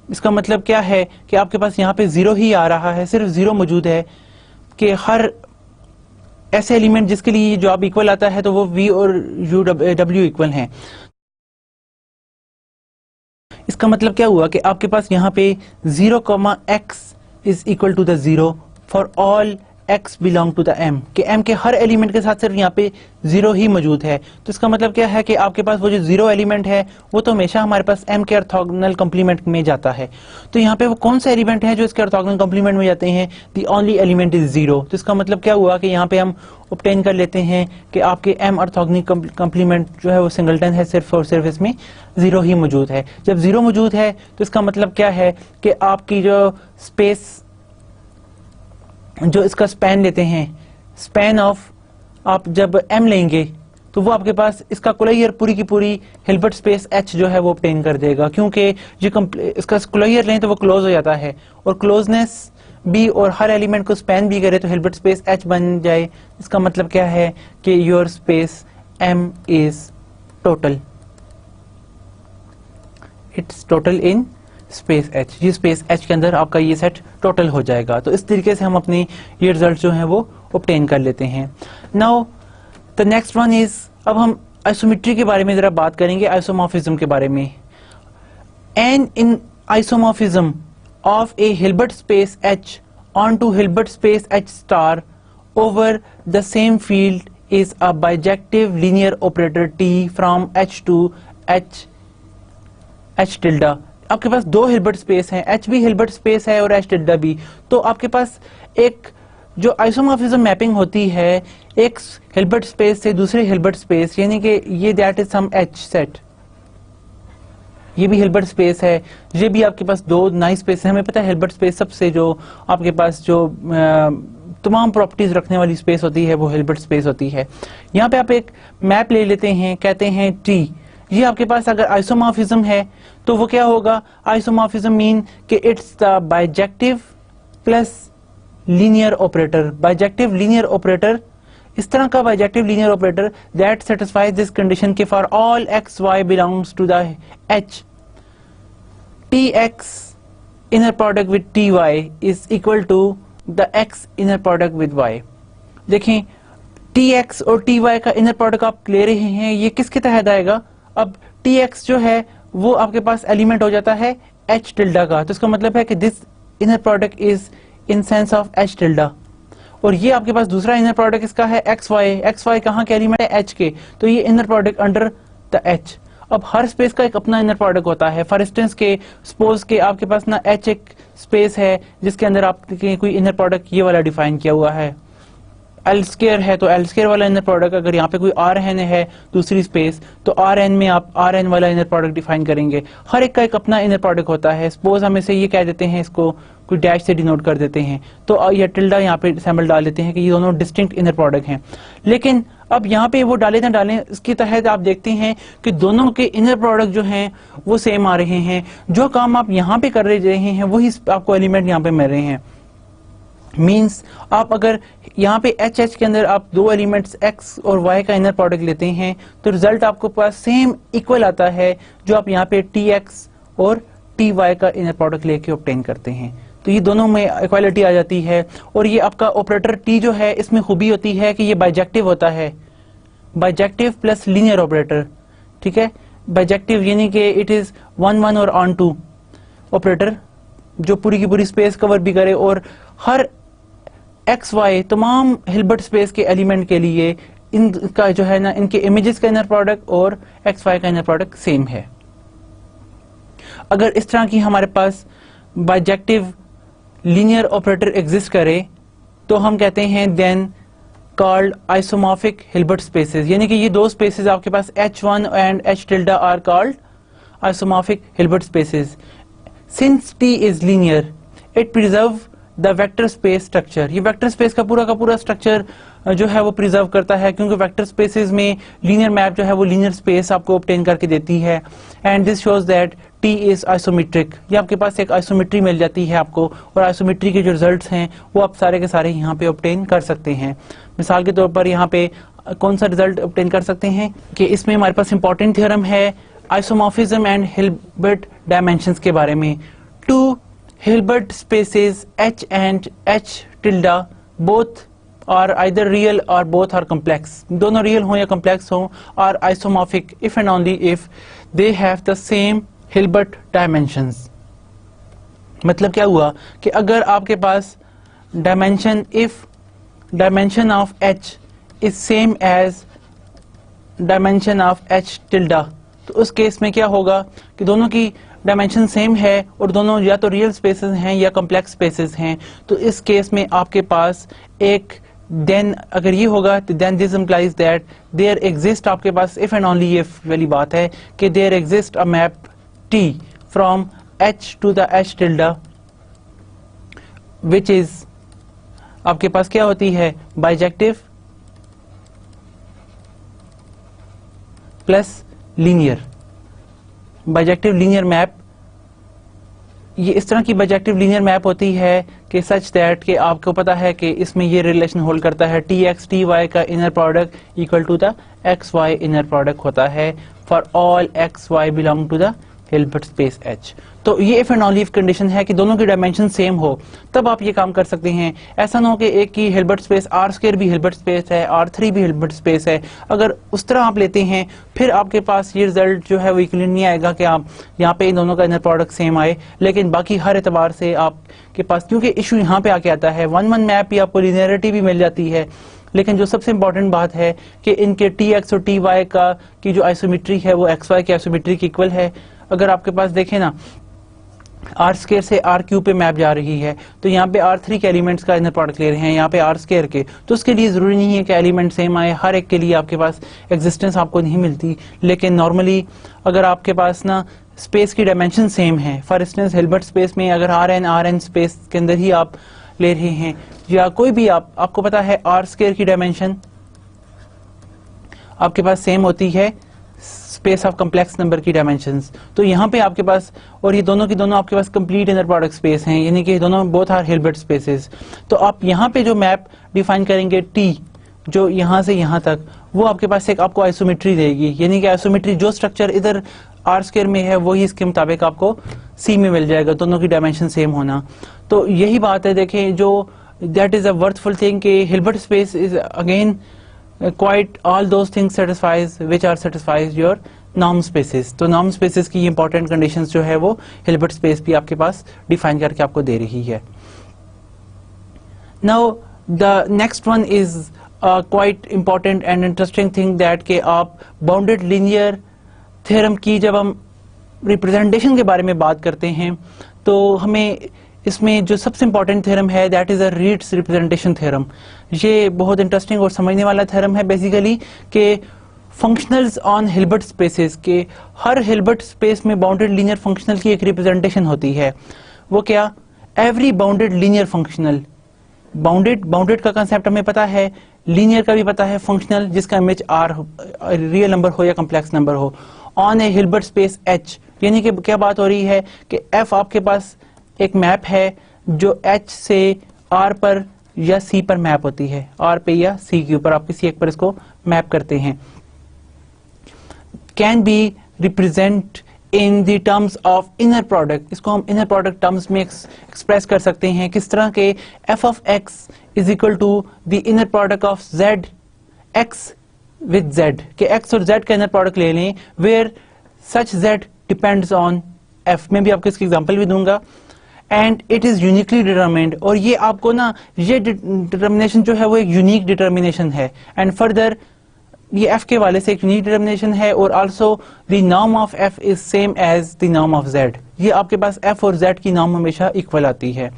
[SPEAKER 1] इसका मतलब क्या है कि आपके पास यहाँ पे 0 ही आ रहा है, सिर्फ 0 मौजूद है कि हर ऐसे एलिमेंट जिसके लिए जवाब इक्वल आता है तो वो v और w इक्वल हैं। इसका मतलब क्या हुआ कि आपके पास यहाँ पे 0, x is equal to the 0 for all x belong to the m, कि m के हर एलिमेंट के साथ सिर्फ यहाँ पे 0 ही मौजूद है। तो इसका मतलब क्या है कि आपके पास वो जो 0 एलिमेंट है वो तो हमेशा हमारे पास m के ऑर्थोगोनल कॉम्प्लीमेंट में जाता है। तो यहाँ पे वो कौन सा एलिमेंट है जो इसके ऑर्थोगोनल कॉम्प्लीमेंट में जाते हैं, द ओनली एलिमेंट इज 0। तो इसका मतलब क्या हुआ कि यहाँ पे हम ऑब्टेन कर लेते हैं कि आपके m ऑर्थोगोनल कॉम्प्लीमेंट जो है वो सिंगलटन है, सिर्फ और सिर्फ इसमें 0 ही मौजूद है। जब 0 मौजूद है तो इसका मतलब क्या है कि आपकी जो स्पेस, जो इसका स्पैन लेते हैं, स्पैन ऑफ आप जब m लेंगे तो वो आपके पास इसका क्लोजर पूरी की पूरी हिल्बर्ट स्पेस h जो है वो ऑब्टेन कर देगा, क्योंकि ये इसका क्लोजर लें तो वो क्लोज हो जाता है और क्लोजनेस भी और हर एलिमेंट को स्पैन भी करे तो हिल्बर्ट स्पेस h बन जाए। इसका मतलब क्या है कि your space m is total, it's total in space h, ये स्पेस h के अंदर आपका ये सेट टोटल हो जाएगा। तो इस तरीके से हम अपनी ये रिजल्ट जो हैं वो ऑब्टेन कर लेते हैं। Now the next one is, अब हम आइसोमेट्री के बारे में जरा बात करेंगे, आइसोमॉर्फिज्म के बारे में। An in isomorphism of a Hilbert space h onto Hilbert space h star over the same field is a bijective linear operator t from h to h tilde। आपके पास दो हिल्बर्ट स्पेस हैं, h भी Hilbert space है और h tilde भी। तो आपके पास एक जो आइसोमॉर्फिज्म मैपिंग होती है एक हिल्बर्ट स्पेस से दूसरे हिल्बर्ट स्पेस, यानी कि ये that is some h set, ये भी हिल्बर्ट स्पेस है, ये भी आपके पास दो नई स्पेस है। हमें पता है हिल्बर्ट स्पेस सबसे जो आपके पास जो तमाम प्रॉपर्टीज रखने वाली स्पेस होती है वो हिल्बर्ट स्पेस होती है। यहाँ पे आप एक मैप ले लेते हैं, कहते हैं T, ये आपके पास अगर आइसोमॉर्फिज्म है तो वो क्या होगा, आइसोमॉर्फिज्म मीन कि it's the bijective plus linear operator. Bijective linear operator, इस तरह का bijective linear operator that satisfies this condition के for all x y belongs to the H, T x inner product with T y is equal to the x inner product with y. देखें T x और T y का inner product आप ले रहे हैं, ये किसके तहत आएगा, अब टी एक्स जो है वो आपके पास एलिमेंट हो जाता है एच टिल्डा का, तो इसका मतलब है कि this inner product is in sense of H tilde. और ये आपके पास दूसरा इनर प्रोडक्ट इसका है एक्स वाई कहाँ के एलिमेंट है एच के, तो ये inner product under the H. अब हर स्पेस का एक अपना इनर प्रोडक्ट होता है। फॉर इंस्टेंस के सपोज के आपके पास ना एच एक स्पेस है जिसके अंदर आपके कोई इनर प्रोडक्ट ये वाला डिफाइन किया हुआ है, एल स्केयर है, तो एल स्केयर वाला इनर प्रोडक्ट, अगर यहाँ पे कोई आर एन है दूसरी स्पेस तो आर एन में आप आर एन वाला इनर प्रोडक्ट डिफाइन करेंगे। हर एक का एक अपना इनर प्रोडक्ट होता है। सपोज हम इसे ये कह देते हैं, इसको कोई डैश से डिनोट कर देते हैं, तो या टिल्डा यहाँ पे सैम्पल डाल देते हैं कि ये दोनों डिस्टिंक्ट इनर प्रोडक्ट हैं। लेकिन अब यहाँ पे वो डालें ना डालें, इसके तहत आप देखते हैं कि दोनों के इनर प्रोडक्ट जो हैं वो सेम आ रहे हैं। जो काम आप यहाँ पे कर रहे हैं वही आपको एलिमेंट यहाँ पे मिल रहे हैं। मीन्स आप अगर यहाँ पे एच के अंदर आप दो एलिमेंट्स x और y का इनर प्रोडक्ट लेते हैं तो रिजल्ट आपको पास सेम इक्वल आता है जो आप यहाँ पे tx और ty का इनर प्रोडक्ट लेके ऑब्टेन करते हैं। तो ये दोनों में इक्वालिटी आ जाती है। और ये आपका ऑपरेटर t जो है इसमें खूबी होती है कि ये बाइजेक्टिव होता है, बाइजेक्टिव प्लस लीनियर ऑपरेटर। ठीक है, बाइजेक्टिव यानी कि इट इज 1-1 और ऑन टू ऑपरेटर जो पूरी की पूरी स्पेस कवर भी करे और हर एक्स वाई तमाम हिल्बर्ट स्पेस के एलिमेंट के लिए इनका जो है ना, इनके इमेजेस का इनर प्रोडक्ट और एक्स वाई का इनर प्रोडक्ट सेम है। अगर इस तरह की हमारे पास बाइजेक्टिव लीनियर ऑपरेटर एग्जिस्ट करे तो हम कहते हैं then called isomorphic Hilbert spaces, यानी कि ये दो स्पेसेस आपके पास H1 and H tilde are called isomorphic Hilbert spaces. Since T is linear it preserve the vector space structure. ये वेक्टर स्पेस का पूरा स्ट्रक्चर जो है वो प्रिजर्व करता है, क्योंकि वेक्टर स्पेसेस में लीनियर मैप जो है वो लीनियर स्पेस आपको ऑब्टेन करके देती है। And this shows that T is isometric. ये आपके पास एक आइसोमेट्री मिल जाती है आपको, और आइसोमेट्री के जो रिजल्ट्स हैं वो आप सारे के सारे यहाँ पे ऑब्टेन कर सकते हैं। मिसाल के तौर पर यहाँ पे कौन सा रिजल्ट ऑब्टेन कर सकते हैं कि इसमें हमारे पास इंपॉर्टेंट थ्योरम है आइसोमॉर्फिज्म एंड हिल्बर्ट डायमेंशंस के बारे में। Two Hilbert spaces H and H tilde both are either real or both are complex. दोनों real हो या complex हो are isomorphic if and only if they have the same Hilbert dimensions. मतलब क्या हुआ कि अगर आपके पास dimension if dimension of H is same as dimension of H tilde, तो उस केस में क्या होगा कि दोनों की डायमेंशन सेम है और दोनों या तो रियल स्पेसेस हैं या कॉम्प्लेक्स स्पेसेस हैं। तो इस केस में आपके पास एक देन अगर ये होगा तो then this implies that there exist, आपके पास इफ एंड ओनली इफ वाली बात है कि there exist a map T from H to the H tilde which is आपके पास क्या होती है bijective plus linear. Bijective linear map ये इस तरह की बाइजेक्टिव लीनियर मैप होती है कि सच दैट कि आपको पता है कि इसमें ये रिलेशन होल्ड करता है Tx Ty का inner product equal to the XY inner product होता है for all XY belong to the Hilbert space H। तो ये if and only if condition है कि दोनों की डायमेंशन सेम हो, तब आप ये काम कर सकते हैं। ऐसा ना हो कि एक की हिल्बर्ट स्पेस R² भी हिल्बर्ट स्पेस है, R3 भी हिल्बर्ट स्पेस है। अगर उस तरह आप लेते हैं फिर आपके पास ये रिजल्ट जो है वो इक्वल नहीं आएगा कि आप यहाँ पे इन दोनों का इनर प्रोडक्ट सेम आए, लेकिन बाकी हर एतबार से आपके पास क्योंकि इशू यहाँ पे आके आता है 1-1 मैप भी आपको लीनियरिटी भी मिल जाती है, लेकिन जो सबसे इंपॉर्टेंट बात है कि इनके Tx और Ty का की जो आइसोमेट्री है वो XY की आइसोमेट्री की इक्वल है। अगर आपके पास देखें ना R² से R³ पे मैप जा रही है तो यहाँ पे R3 के एलिमेंट्स का इनर प्रोडक्ट ले रहे हैं यहाँ पे R² के, तो उसके लिए जरूरी नहीं है कि एलिमेंट सेम आए, हर एक के लिए आपके पास एग्जिस्टेंस आपको नहीं मिलती। लेकिन नॉर्मली अगर आपके पास ना स्पेस की डायमेंशन सेम है, फॉर इंस्टेंस हिल्बर्ट स्पेस में अगर Rn स्पेस के अंदर ही आप ले रहे हैं या कोई भी आपको पता है R² की डायमेंशन आपके पास सेम होती है स्पेस ऑफ कॉम्प्लेक्स नंबर की डायमेंशंस। तो यहाँ पे आपके पास और ये दोनों की दोनों आपके पास कंप्लीट इनर प्रोडक्ट स्पेस हैं, यानी कि दोनों बोथ आर हिल्बर्ट स्पेसेस। तो आप यहाँ पे जो मैप डिफाइन करेंगे T जो यहाँ से यहाँ तक, वो आपके पास एक आपको आइसोमेट्री देगी, यानी कि आइसोमेट्री जो स्ट्रक्चर इधर R² में है वही इसके मुताबिक आपको C में मिल जाएगा, दोनों की डायमेंशन सेम होना। तो यही बात है, देखें जो that is a worthful thing कि Hilbert space is again quite all those things satisfies which are satisfies your norm spaces। तो norm spaces की important conditions जो है वो Hilbert space भी आपके पास define करके आपको दे रही है। Now the next one is a quite important and interesting thing that कि आप bounded linear theorem की जब हम representation के बारे में बात करते हैं तो हमें इसमें जो सबसे इंपॉर्टेंट थ्योरम है that is a reads representation theorem. ये बहुत इंटरेस्टिंग और समझने वाला थ्योरम है बेसिकली कि फंक्शनल्स ऑन हिल्बर्ट स्पेसेस के हर हिल्बर्ट स्पेस में बाउंडेड लीनियर फंक्शनल की एक रिप्रेजेंटेशन होती है। वो क्या? Every bounded linear functional. Bounded का कंसेप्ट हमें पता है, लीनियर का भी पता है, फंक्शनल जिसका इमेज आर रियल नंबर हो या कॉम्प्लेक्स नंबर हो, on A Hilbert space H, यानी कि क्या बात हो रही है कि एफ आपके पास एक मैप है जो एच से आर पर या सी पर मैप होती है, आर पे या सी के ऊपर आप किसी एक पर इसको मैप करते हैं। Can be represent in the terms of inner product, इसको हम इनर प्रोडक्ट टर्म्स में एक्सप्रेस कर सकते हैं। किस तरह के F of X is equal to the inner product of Z X with Z, के एक्स और जेड का इनर प्रोडक्ट ले लें where such Z depends on F. मैं भी आपको इसकी एग्जांपल भी दूंगा। And it is uniquely determined, और ये आपको ना ये डिटर्मिनेशन जो है वो एक यूनिक डिटर्मिनेशन है। एंड फर्दर ये एफ के वाले से एक यूनिक डिटर्मिनेशन है, और also the norm of F is same as the norm of Z. ये आपके पास एफ और जेड की नॉर्म हमेशा इक्वल आती है।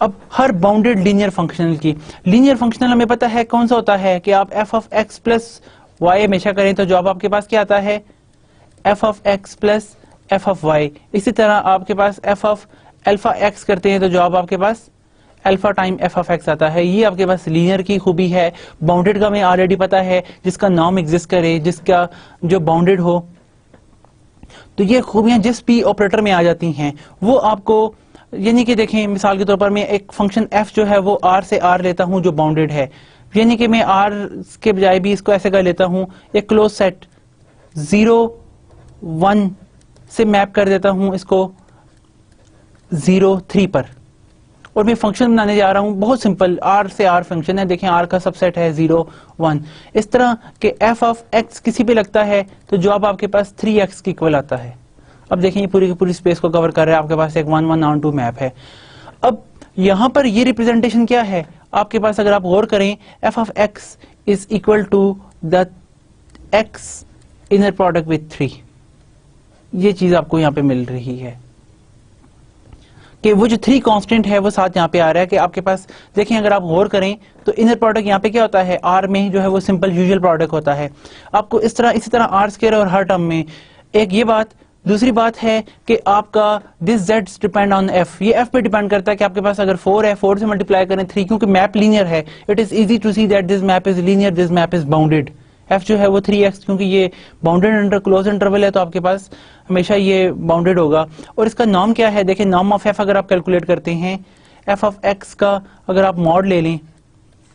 [SPEAKER 1] अब हर बाउंडेड लीनियर फंक्शनल की, लीनियर फंक्शनल हमें पता है कौन सा होता है कि आप F of x plus Y हमेशा करें तो जवाब आपके पास क्या आता है, f of x plus f of y. इसी तरह आपके पास एफ ऑफ अल्फा एक्स करते हैं तो जवाब आपके पास alpha time f of x आता है। ये आपके पास लीनियर की खूबी है। बाउंडेड का हमें ऑलरेडी पता है, जिसका नॉर्म एग्जिस्ट करे, जिसका जो बाउंडेड हो, तो ये खूबियां जिस भी ऑपरेटर में आ जाती हैं वो आपको, यानी कि देखें मिसाल के तौर पर मैं एक फंक्शन एफ जो है वो आर से आर लेता हूं जो बाउंडेड है, यानी कि मैं आर के बजाय भी इसको ऐसे कर लेता हूं, एक क्लोज सेट 0 1 से मैप कर देता हूं इसको 0 3 पर, और मैं फंक्शन बनाने जा रहा हूं बहुत सिंपल, आर से आर फंक्शन है, देखें आर का सबसेट है 0 1। इस तरह के एफ ऑफ एक्स किसी पे लगता है तो जवाब आपके पास 3x के इक्वल आता है। अब देखें ये पूरी की पूरी स्पेस को कवर कर रहा है, आपके पास एक 1 1 on 2 मैप है। अब यहां पर ये रिप्रेजेंटेशन क्या है आपके पास, अगर आप गौर करें, F of X is equal to the x inner product with 3, ये चीज आपको यहां पे मिल रही है कि वो जो 3 कांस्टेंट है वो साथ यहाँ पे आ रहा है कि आपके पास देखें, अगर आप गौर करें तो इनर प्रोडक्ट यहाँ पे क्या होता है, आर में जो है वो सिंपल यूजुअल प्रोडक्ट होता है। आपको इसी तरह आर स्क्वायर और हर टर्म में एक ये बात, दूसरी बात है कि आपका this Z depend on F, ये एफ पे डिपेंड करता है कि आपके पास अगर 4 है 4 से मल्टीप्लाई करें 3, क्योंकि मैप लीनियर है, it is easy to see that this map is linear, this map is bounded. F जो है वो 3x, क्योंकि ये बाउंडेड अंडर क्लोज इंटरवल है तो आपके पास हमेशा ये बाउंडेड होगा। और इसका नॉर्म क्या है, देखें नॉर्म ऑफ एफ अगर आप कैलकुलेट करते हैं, एफ ऑफ एक्स का अगर आप मॉड ले लें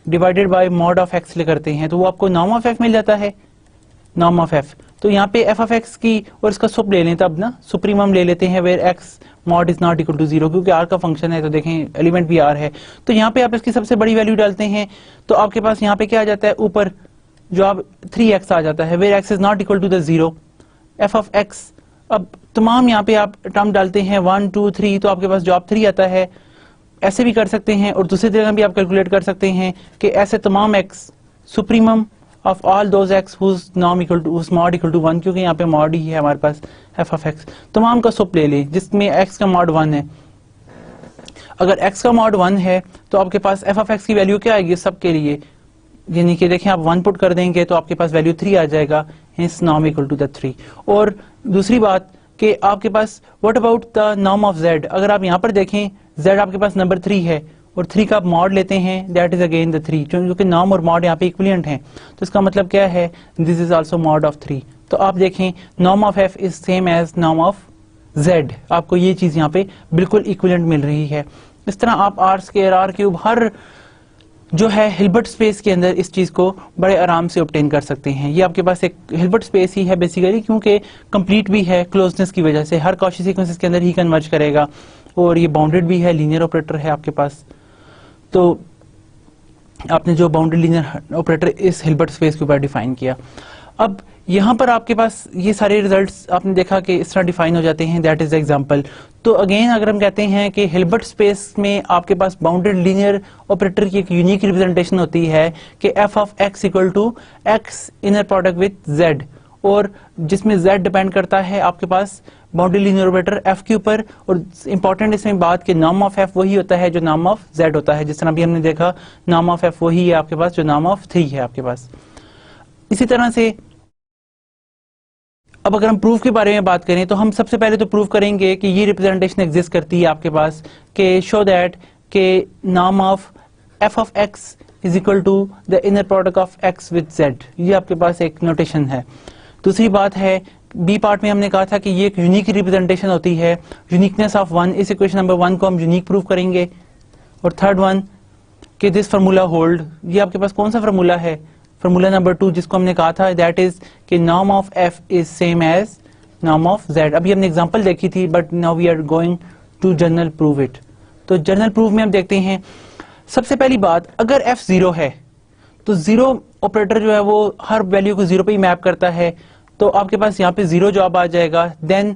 [SPEAKER 1] divided by mod of x ले करते हैं तो वो आपको नॉर्म ऑफ एफ मिल जाता है, नॉर्म ऑफ एफ। तो यहाँ पे एफ ऑफ एक्स की और इसका सुप ले लें, तब ना सुप्रीमम ले लेते हैं where X mod is not equal to 0, क्योंकि आर का फंक्शन है तो देखें एलिमेंट भी आर है। तो यहाँ पे आप इसकी सबसे बड़ी वैल्यू डालते हैं तो आपके पास यहाँ पे क्या आ जाता है, ऊपर जो आप 3x आ जाता है where x is not equal to the 0, F of x। अब तमाम यहाँ पे आप टर्म डालते हैं 1 2 3 तो आपके पास जवाब 3 आता है। ऐसे भी कर सकते हैं और दूसरी तरह भी आप कैलकुलेट कर सकते हैं कि ऐसे तमाम x supremum of all those x whose norm equal to whose mod equal to 1, क्योंकि यहाँ पे मॉड ही है हमारे पास एफ ऑफ x, तमाम का सुप ले लें जिसमें x का मॉड 1 है। अगर x का मॉड 1 है तो आपके पास एफ ऑफ x की वैल्यू क्या आएगी सबके लिए, यानी कि देखें आप 1 पुट कर देंगे तो आपके पास वैल्यू 3 आ जाएगा, hence norm equal to the 3। और दूसरी बात कि आपके पास what about the norm of z, अगर आप यहाँ पर देखें z आपके पास नंबर 3 है और 3 का आप मॉड लेते हैं दैट इज अगेन द 3, क्योंकि नॉर्म और मॉड यहाँ पे इक्विवेलेंट हैं तो इसका मतलब क्या है, this is also mod of 3। तो आप देखें norm of f is same as norm of z, आपको ये चीज यहाँ पे बिल्कुल इक्विवेलेंट मिल रही है। इस तरह आप आर स्क्वायर आर क्यूब हर जो है हिल्बर्ट स्पेस के अंदर इस चीज को बड़े आराम से ऑब्टेन कर सकते हैं। ये आपके पास एक हिल्बर्ट स्पेस ही है बेसिकली, क्योंकि कंप्लीट भी है क्लोजनेस की वजह से, हर कॉची सीक्वेंसेस के अंदर ही कन्वर्ज करेगा, और ये बाउंडेड भी है, लीनियर ऑपरेटर है आपके पास। तो आपने जो बाउंडेड लीनियर ऑपरेटर इस हिल्बर्ट स्पेस के ऊपर डिफाइन किया। अब यहाँ पर आपके पास ये सारे रिजल्ट्स आपने देखा कि इस तरह डिफाइन हो जाते हैं, दैट इज एग्जांपल। तो अगेन अगर हम कहते हैं कि हिल्बर्ट स्पेस में आपके पास बाउंडेड लीनियर ऑपरेटर की एक यूनिक रिप्रेजेंटेशन होती है कि F of X equal to X inner product with Z, और जिसमें जेड डिपेंड करता है आपके पास बाउंडेड लीनियर ऑपरेटर एफ के ऊपर, और इंपॉर्टेंट इसमें बात कि नॉर्म ऑफ एफ वही होता है जो नॉर्म ऑफ जेड होता है, जिस तरह भी हमने देखा नॉर्म ऑफ एफ वही है आपके पास जो नॉर्म ऑफ 3 है आपके पास। इसी तरह से अब अगर हम प्रूफ के बारे में बात करें तो हम सबसे पहले तो प्रूफ करेंगे कि ये रिप्रेजेंटेशन एग्जिस्ट करती है आपके पास, कि शो दैट के norm of F of X is equal to the inner product of x with z। ये आपके पास एक नोटेशन है। दूसरी बात है, बी पार्ट में हमने कहा था कि ये एक यूनिक रिप्रेजेंटेशन होती है, यूनिकनेस ऑफ वन। इस इक्वेशन नंबर 1 को हम यूनिक प्रूव करेंगे। और थर्ड वन कि दिस फार्मूला होल्ड, ये आपके पास कौन सा फार्मूला है, फार्मूला नंबर 2 जिसको हमने कहा था दैट इज कि norm of f is same as norm of z। अभी हमने एग्जांपल देखी थी but now we are going to general prove it. तो जनरल प्रूफ में हम देखते हैं, सबसे पहली बात, अगर f 0 है तो जीरो ऑपरेटर जो है वो हर वैल्यू को 0 पे ही मैप करता है, तो आपके पास यहाँ पे 0 जवाब आ जाएगा। देन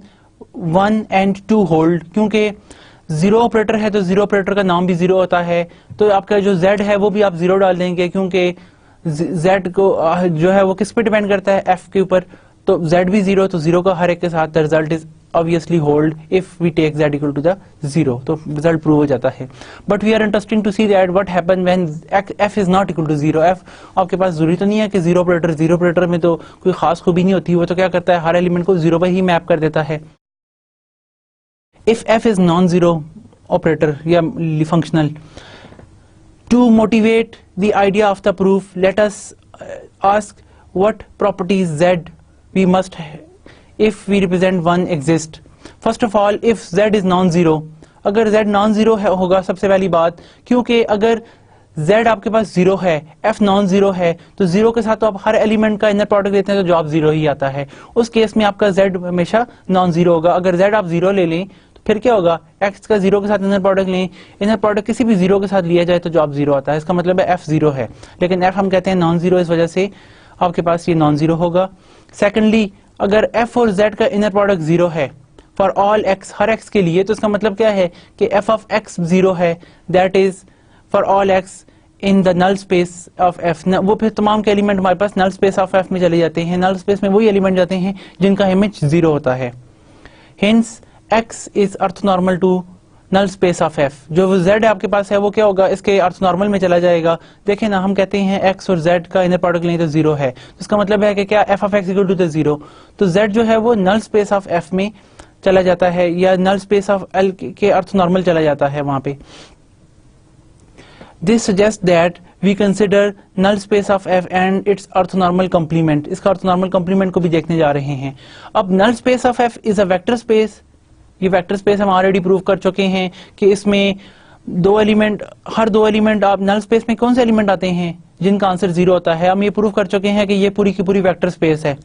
[SPEAKER 1] 1 एंड 2 होल्ड, क्योंकि 0 ऑपरेटर है तो 0 ऑपरेटर का नाम भी 0 होता है, तो आपका जो z है वो भी आप 0 डाल देंगे, क्योंकि z को जो है वो किस पे डिपेंड करता है, f के ऊपर। तो z भी 0, तो 0 का हर एक के साथ the result is obviously hold if we take z equal to the 0, तो रिजल्ट प्रूव हो जाता है। But we are interesting to see that what happen when f is not equal to 0। f आपके पास जरूरी तो नहीं है कि 0 ऑपरेटर में तो कोई खास खूबी नहीं होती, वो तो क्या करता है हर एलिमेंट को 0 पर ही मैप कर देता है। If f is non zero operator या functional, to motivate the idea of the proof let us ask what properties z we must if we represent 1 exist। first of all if z is non-zero, अगर z non-zero होगा सबसे पहली बात, क्योंकि अगर z आपके पास 0 है, f non-zero है, तो 0 के साथ तो आप हर एलिमेंट का इनर प्रोडक्ट लेते हैं तो जवाब 0 ही आता है। उस केस में आपका z हमेशा non-zero होगा। अगर z आप 0 ले लें तो फिर क्या होगा, x का 0 के साथ इनर प्रोडक्ट लें, इनर प्रोडक्ट किसी भी 0 के साथ लिया जाए तो जवाब 0 आता है। इसका मतलब है f 0 है, लेकिन f हम कहते हैं non-zero, इस वजह से आपके पास ये non-zero होगा। सेकेंडली अगर f और z का इनर प्रोडक्ट 0 है फॉर ऑल x, हर x के लिए, तो इसका मतलब क्या है कि f ऑफ x 0 है, that is for all x in the null space of f। वो फिर तमाम के एलिमेंट हमारे पास नल स्पेस ऑफ f में चले जाते हैं। नल स्पेस में वही एलिमेंट जाते हैं जिनका इमेज 0 होता है। Hence x is orthonormal to null space of f। जो z आपके पास है वो क्या होगा, इसके ऑर्थोनॉर्मल में चला जाएगा। देखें ना, हम कहते हैं x और z का इनर प्रोडक्ट लें तो 0 है, तो इसका मतलब है कि क्या f of x equal to the 0, तो z जो है वो नल स्पेस ऑफ f में चला जाता है या नल स्पेस ऑफ l के ऑर्थोनॉर्मल चला जाता है वहां पे। This suggest that we consider null space of f and its orthonormal complement. इसका ऑर्थोनॉर्मल कॉम्प्लीमेंट को भी देखने जा रहे हैं। अब null space of f is a vector space. ये वेक्टर स्पेस हम ऑलरेडी प्रूव कर चुके हैं कि इसमें हर दो एलिमेंट आप नल स्पेस में कौन से एलिमेंट आते हैं जिनका आंसर 0 होता है। हम ये प्रूव कर चुके हैं कि ये पूरी की पूरी वेक्टर स्पेस है,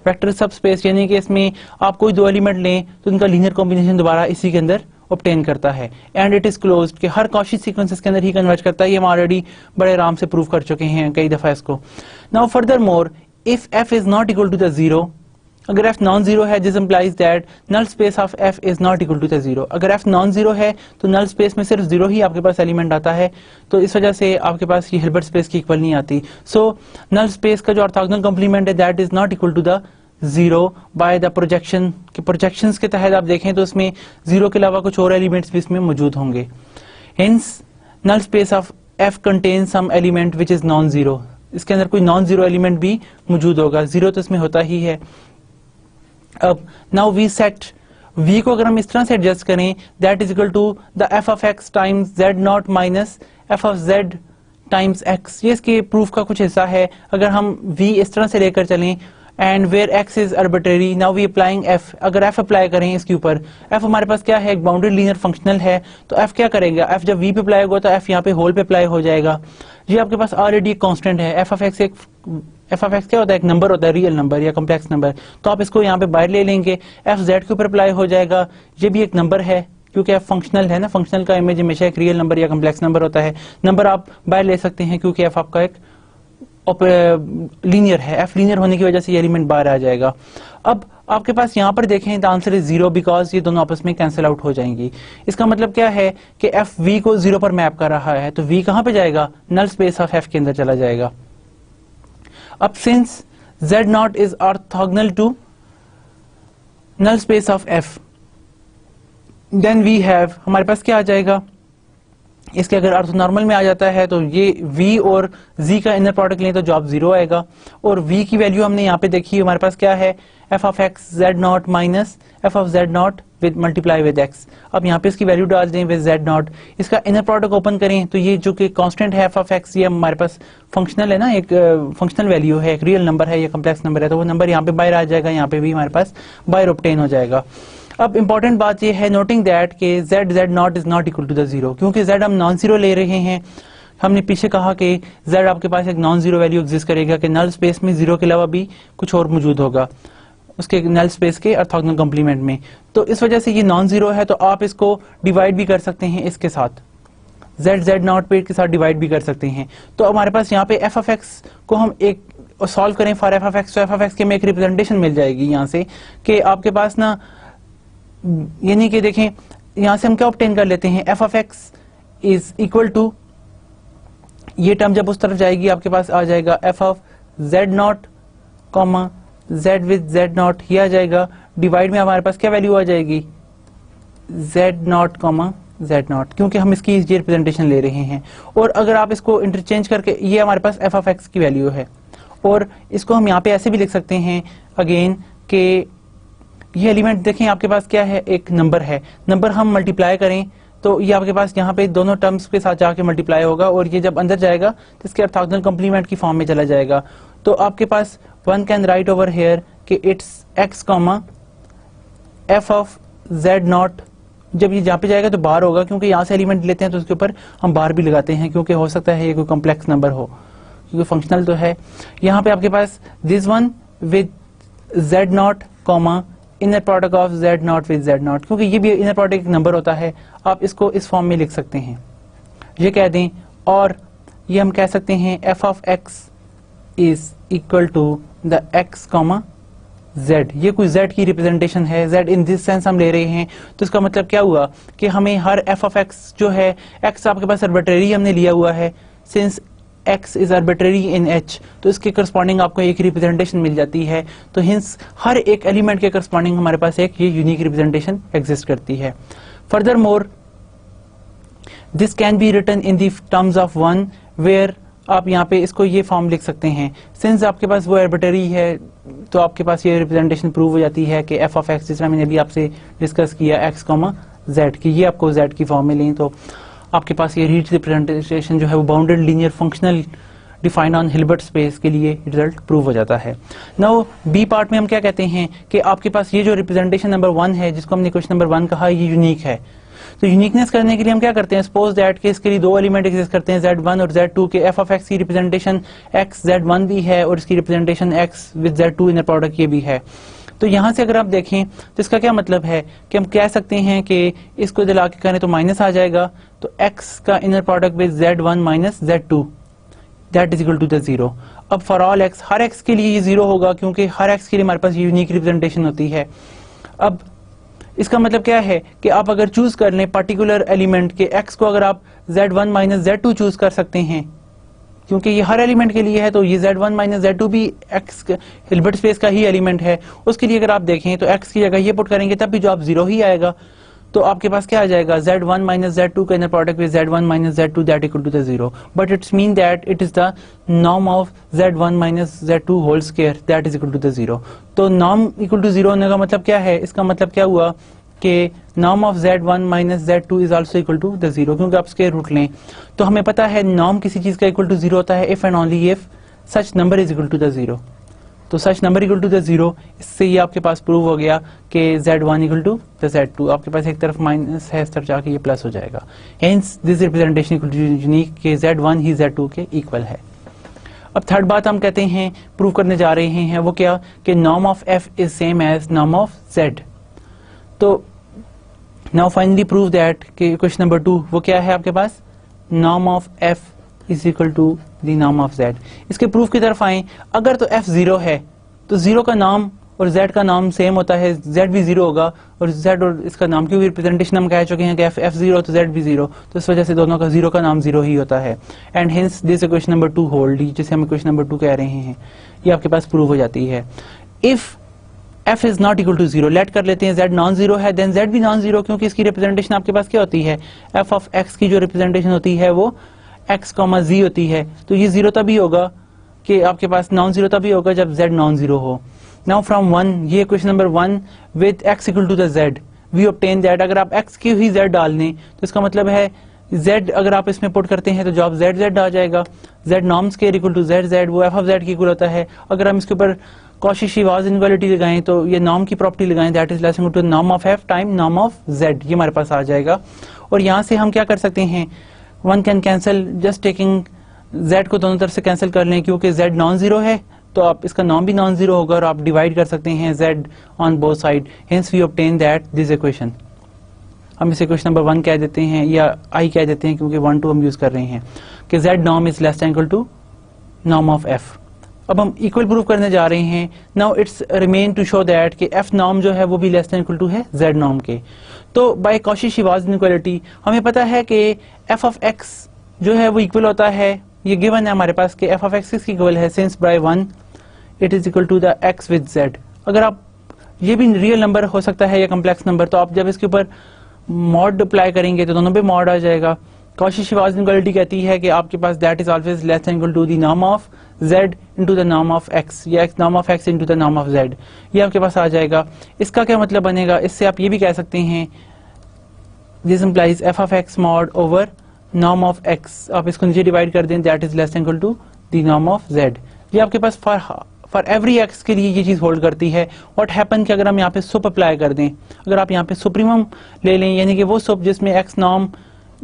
[SPEAKER 1] वेक्टर सब स्पेस, यानी कि इसमें आप कोई 2 एलिमेंट लें तो उनका लीनियर कॉम्बिनेशन दोबारा इसी के अंदर ऑब्टेन करता है। एंड इट इज क्लोज्ड, कि हर कॉची सीक्वेंसेस के अंदर ही कन्वर्ज करता है। ये हम ऑलरेडी बड़े आराम से प्रूव कर चुके हैं कई दफा इसको। Now further more, if f is not equal to the 0, अगर f नॉन जीरो है, this implies that null space of f is not equal to the 0। अगर f नॉन जीरो है तो नल स्पेस में सिर्फ 0 ही आपके पास एलिमेंट आता है, तो इस वजह से आपके पास ये हिल्बर्ट स्पेस की इक्वल नहीं आती। सो नल स्पेस का जो ऑर्थोगोनल कॉम्प्लीमेंट है that is not equal to the 0 by the projection. के प्रोजेक्शंस के तहत आप देखें तो इसमें 0 के अलावा कुछ और एलिमेंट्स भी इसमें मौजूद होंगे। Hence null space of f contain some element which is non zero. इसके अंदर कोई नॉन जीरो एलिमेंट भी मौजूद होगा, 0 तो इसमें होता ही है। अब नाउ वी सेट v को अगर हम इस तरह से एडजस्ट करें, that is equal to the f of x times z naught minus f of z times x। ये इसके प्रूफ का कुछ हिस्सा है। अगर हम v इस तरह से लेकर चलें and where x is arbitrary, now we applying f। अगर f अप्लाई करें इसके ऊपर, f हमारे पास क्या है, एक बाउंडेड लीनियर फंक्शनल है, तो f क्या करेगा, f जब v पे अप्लाई होगा तो f यहाँ पे होल पे अप्लाई हो जाएगा। ये आपके पास ऑलरेडी कांस्टेंट है। f ऑफ x क्या होता है, एक नंबर होता है, रियल नंबर या कॉम्प्लेक्स नंबर, तो आप इसको यहाँ पे बाहर ले लेंगे, f z के ऊपर अप्लाई हो जाएगा। ये भी एक नंबर है क्योंकि f फंक्शनल है ना, फंक्शनल का इमेज हमेशा एक रियल नंबर या कॉम्प्लेक्स नंबर होता है। नंबर आप बाहर ले सकते हैं क्योंकि f आपका एक लीनियर है, f लीनियर होने की वजह से ये एलिमेंट बाहर आ जाएगा। अब आपके पास यहाँ पर देखें द आंसर इज 0 बिकॉज ये दोनों आपस में कैंसिल आउट हो जाएंगी। इसका मतलब क्या है कि f v को 0 पर मैप कर रहा है, तो v कहां पे जाएगा, नल स्पेस ऑफ f के अंदर चला जाएगा। अब since z naught is orthogonal to null space of f, then we have, हमारे पास क्या आ जाएगा, इसके अगर ऑर्थोनॉर्मल में आ जाता है तो ये v और z का इनर प्रोडक्ट लें तो जवाब 0 आएगा। और v की वैल्यू हमने यहाँ पे देखी, हमारे पास क्या है, f of x z naught minus f of z not with multiply with x। अब यहाँ पे इसकी वैल्यू डाल दें विद z नॉट, इसका इनर प्रोडक्ट ओपन करें तो ये जो कि कांस्टेंट है f ऑफ x, ये हमारे पास फंक्शनल है ना, एक फंक्शनल वैल्यू है, एक रियल नंबर है, ये कम्प्लेक्स नंबर है, तो वो नंबर यहाँ पे बाहर आ जाएगा, यहाँ पे भी हमारे पास बाहर ऑब्टेन हो जाएगा। अब इंपॉर्टेंट बात ये है, नोटिंग दैट के z naught is not equal to the 0, क्योंकि z हम नॉन जीरो ले रहे हैं। हमने पीछे कहा कि z आपके पास एक नॉन जीरो वैल्यू एग्जिस्ट करेगा कि नल स्पेस में 0 के अलावा भी कुछ और मौजूद होगा उसके नल स्पेस के ऑर्थोगोनल कॉम्प्लीमेंट में। तो इस वजह से ये नॉन जीरो है, तो आप इसको डिवाइड भी कर सकते हैं इसके साथ, z नॉट पे के साथ डिवाइड भी कर सकते हैं। तो हमारे पास यहाँ पे f ऑफ x को हम एक सॉल्व करें फॉर f ऑफ x, तो f ऑफ x के में एक रिप्रेजेंटेशन मिल जाएगी यहाँ से कि आपके पास ना, यानी कि देखें यहां से हम क्या ऑब्टेन कर लेते हैं, f of x is equal to, ये टर्म जब उस तरफ जाएगी आपके पास आ जाएगा f of z not comma z with z not, ही आ जाएगा, डिवाइड में हमारे पास क्या वैल्यू आ जाएगी, z not comma z not, क्योंकि हम इसकी ये रिप्रेजेंटेशन ले रहे हैं। और अगर आप इसको इंटरचेंज करके, ये हमारे पास f ऑफ x की वैल्यू है, और इसको हम यहाँ पे ऐसे भी लिख सकते हैं अगेन कि ये एलिमेंट देखें आपके पास क्या है, एक नंबर है, नंबर हम मल्टीप्लाई करें तो ये आपके पास यहाँ पे दोनों टर्म्स के साथ जाके मल्टीप्लाई होगा, और ये जब अंदर जाएगा तो इसके ऑर्थोगोनल कॉम्प्लीमेंट की फॉर्म में चला जाएगा। तो आपके पास one can write over here कि it's x comma f of z not, जब ये जहाँ पे जाएगा तो बाहर होगा, क्योंकि यहाँ से एलिमेंट लेते हैं तो उसके ऊपर हम बाहर भी लगाते हैं, क्योंकि हो सकता है ये कोई कॉम्प्लेक्स नंबर हो, क्योंकि फंक्शनल तो है। यहाँ पे आपके पास this one with z not comma inner product of z not with z not, क्योंकि ये भी इनर प्रोडक्ट एक नंबर होता है, आप इसको इस फॉर्म में लिख सकते हैं, ये कह दें। और ये हम कह सकते हैं f of x is equal to the x comma z, ये कोई z की रिप्रेजेंटेशन है, z इन दिस सेंस हम ले रहे हैं। तो इसका मतलब क्या हुआ कि हमें हर f ऑफ x जो है, x आपके पास आर्बिट्रेरी हमने लिया हुआ है, since x is arbitrary in h, तो इसके करस्पॉन्डिंग आपको एक रिप्रेजेंटेशन मिल जाती है। तो हिंस हर एक एलिमेंट के करस्पॉन्डिंग हमारे पास एक ये यूनिक रिप्रेजेंटेशन एग्जिस्ट करती है। Further more this can be written in the terms of one, वेयर आप यहाँ पे इसको ये फॉर्म लिख सकते हैं, सिंस आपके पास वो आर्बिट्रेरी है तो आपके पास ये रिप्रेजेंटेशन प्रूव हो जाती है कि f ऑफ x, जिस तरह मैंने अभी आपसे डिस्कस किया x कॉमा z की, ये आपको z की फॉर्म में लें तो आपके पास ये रीच रिप्रेजेंटेशन जो है वो bounded linear functional define on Hilbert space के लिए रिजल्ट प्रूव हो जाता है। नाउ बी पार्ट में हम क्या कहते हैं कि आपके पास ये जो रिप्रेजेंटेशन नंबर 1 है, जिसको हमने क्वेश्चन नंबर 1 कहा, ये यूनिक है। तो यूनिकनेस करने के लिए हम क्या करते हैं, सपोज दैट के इसके लिए दो एलिमेंट एग्जिस्ट करते हैं z1 और z2 के, f ऑफ x की रिप्रेजेंटेशन x z1 भी है और इसकी representation x with z2 inner product ये भी है। तो यहाँ से अगर आप देखें तो इसका क्या मतलब है कि हम कह सकते हैं कि इसको जला के करें तो माइनस आ जाएगा, तो x का inner product with z1 minus z2 that is equal to the 0। अब फॉर ऑल x, हर x के लिए ये 0 होगा, क्योंकि हर x के लिए हमारे पास यूनिक रिप्रेजेंटेशन होती है। अब इसका मतलब क्या है कि आप अगर चूज कर लें पर्टिकुलर एलिमेंट के x को, अगर आप z1 माइनस z2 चूज कर सकते हैं, क्योंकि ये हर एलिमेंट के लिए है, तो ये z1 माइनस z2 भी x हिल्बर्ट स्पेस का ही एलिमेंट है। उसके लिए अगर आप देखें तो x की जगह ये पुट करेंगे तब भी जवाब 0 ही आएगा। तो आपके पास क्या आ जाएगा, z1 माइनस z2 का inner product with z1 minus z2 that equal to the 0, but it's mean that it is the norm of z1 minus z2 whole square that is equal to the 0। तो norm equal to 0 होने का मतलब क्या है, इसका मतलब क्या हुआ कि norm of z1 minus z2 is also equal to the 0, क्योंकि आप स्क्वायर रूट लें तो हमें पता है नॉर्म किसी चीज का इक्वल टू 0 होता है if and only if such number is equal to the 0। तो such number equal to the 0, इससे ये आपके पास प्रूव हो गया कि z1 equal to the z2, आपके पास एक तरफ माइनस है, इस तरफ जाके ये प्लस हो जाएगा। Hence this representation equal to unique के z1 ही z2 के इक्वल है। अब थर्ड बात हम कहते हैं प्रूव करने जा रहे हैं, वो क्या कि norm of f is same as norm of z। तो नाउ फाइनली प्रूव दैट कि क्वेश्चन नंबर 2 वो क्या है आपके पास, norm of f is equal to the norm of z। इसके प्रूफ की तरफ आए, अगर तो f 0 है तो 0 का नाम और z का नाम सेम होता है, z भी 0 होगा और z और इसका नाम, क्योंकि रिप्रेजेंटेशन हम कह चुके हैं कि f 0 तो z भी 0, तो इस वजह से दोनों का 0 का नाम 0 ही होता है। And hence this question number 2 hold, जिसे हम क्वेश्चन नंबर 2 कह रहे हैं, ये आपके पास प्रूव हो जाती है। If f is not equal to zero, let कर लेते हैं z नॉन जीरो है, देन z भी नॉन जीरो, क्योंकि इसकी रिप्रेजेंटेशन आपके पास क्या होती है, f ऑफ x की जो रिप्रेजेंटेशन होती है वो x, z होती है। तो ये जीरो तभी होगा कि आपके पास नॉन जीरो तभी होगा जब z नॉन जीरो हो। नाउ फ्रॉम वन, ये question number one, with x equal to the z we obtain that, अगर आप x की ही z डाल दें तो इसका मतलब है z अगर आप इसमें पुट करते हैं तो जवाब z आ जाएगा। z norm square equal to z, वो f ऑफ z की इक्वल होता है। अगर हम इसके ऊपर कॉशी-श्रीवास्तव इनइक्वालिटी लगाएं तो ये नॉर्म की प्रॉपर्टी लगाएं, that is less equal to norm of f time norm of z, ये हमारे पास आ जाएगा। और यहाँ से हम क्या कर सकते हैं, one can cancel just taking z को दोनों तरफ से कैंसिल कर लें, क्योंकि z नॉन जीरो है तो आप इसका नॉर्म भी नॉन जीरो होगा और आप डिवाइड कर सकते हैं z on both side, hence we obtain that this equation. हम इसे क्वेश्चन नंबर वन कह देते हैं या आई कह देते हैं, क्योंकि 1 2 हम यूज कर रहे हैं कि z norm is less than equal to norm of f। अब हम इक्वल प्रूव करने जा रहे हैं। Now it's remain to show that कि f नॉर्म जो है वो भी लेस देन इक्वल टू है z नॉर्म के। तो बाय कॉशी-श्रीवास्तव इनइक्वालिटी हमें पता है कि f ऑफ x जो है वो इक्वल होता है, ये गिवन है हमारे पास कि f ऑफ x किसकी इक्वल है, since by 1 it is equal to the x with z। अगर आप, ये भी रियल नंबर हो सकता है या कम्प्लेक्स नंबर, तो आप जब इसके ऊपर मॉड अप्लाई करेंगे तो दोनों पे मॉड आ जाएगा। कॉशी-श्रीवास्तव इनइक्वालिटी कहती है कि आपके पास that is always less than equal to the norm of z into the norm of x, या norm of x into the norm of z, ये आपके पास आ जाएगा। इसका क्या मतलब बनेगा, इससे आप ये भी कह सकते हैं this implies f of x mod over norm of x, आप इसको नीचे डिवाइड कर दें, that is less than equal to the norm of z। ये आपके पास फॉर एवरी x के लिए ये चीज होल्ड करती है। व्हाट हैपन कि अगर हम यहाँ पे सुप अप्लाई कर दें, अगर आप यहाँ पे सुप्रीमम ले लें, यानी कि वो सुप जिसमें x norm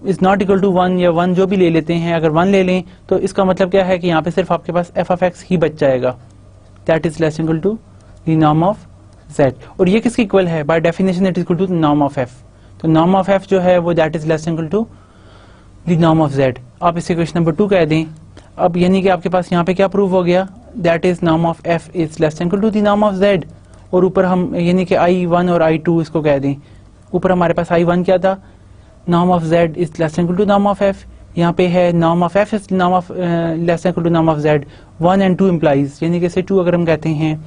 [SPEAKER 1] is not equal to 1 या 1 जो भी ले लेते हैं, अगर 1 ले लें तो इसका मतलब क्या है कि यहाँ पे सिर्फ आपके पास f ऑफ x ही बच जाएगा, that is less equal to the norm of z। और ये किसकी इक्वल है, by definition it is equal to norm of f। तो नॉर्म ऑफ f जो है वो that is less equal to the norm of z। आप इसे क्वेश्चन नंबर 2 कह दें। अब यानी कि आपके पास यहाँ पे क्या प्रूव हो गया, that is norm of f is less equal to the norm of z। और ऊपर हम यानी कि i1 और i2 इसको कह दें, ऊपर हमारे पास i1 क्या था, norm of z is less equal to norm of f, यहाँ पे है norm of f is norm of less equal to norm of z। 1 and 2 implies, यानी कि 2 अगर हम कहते हैं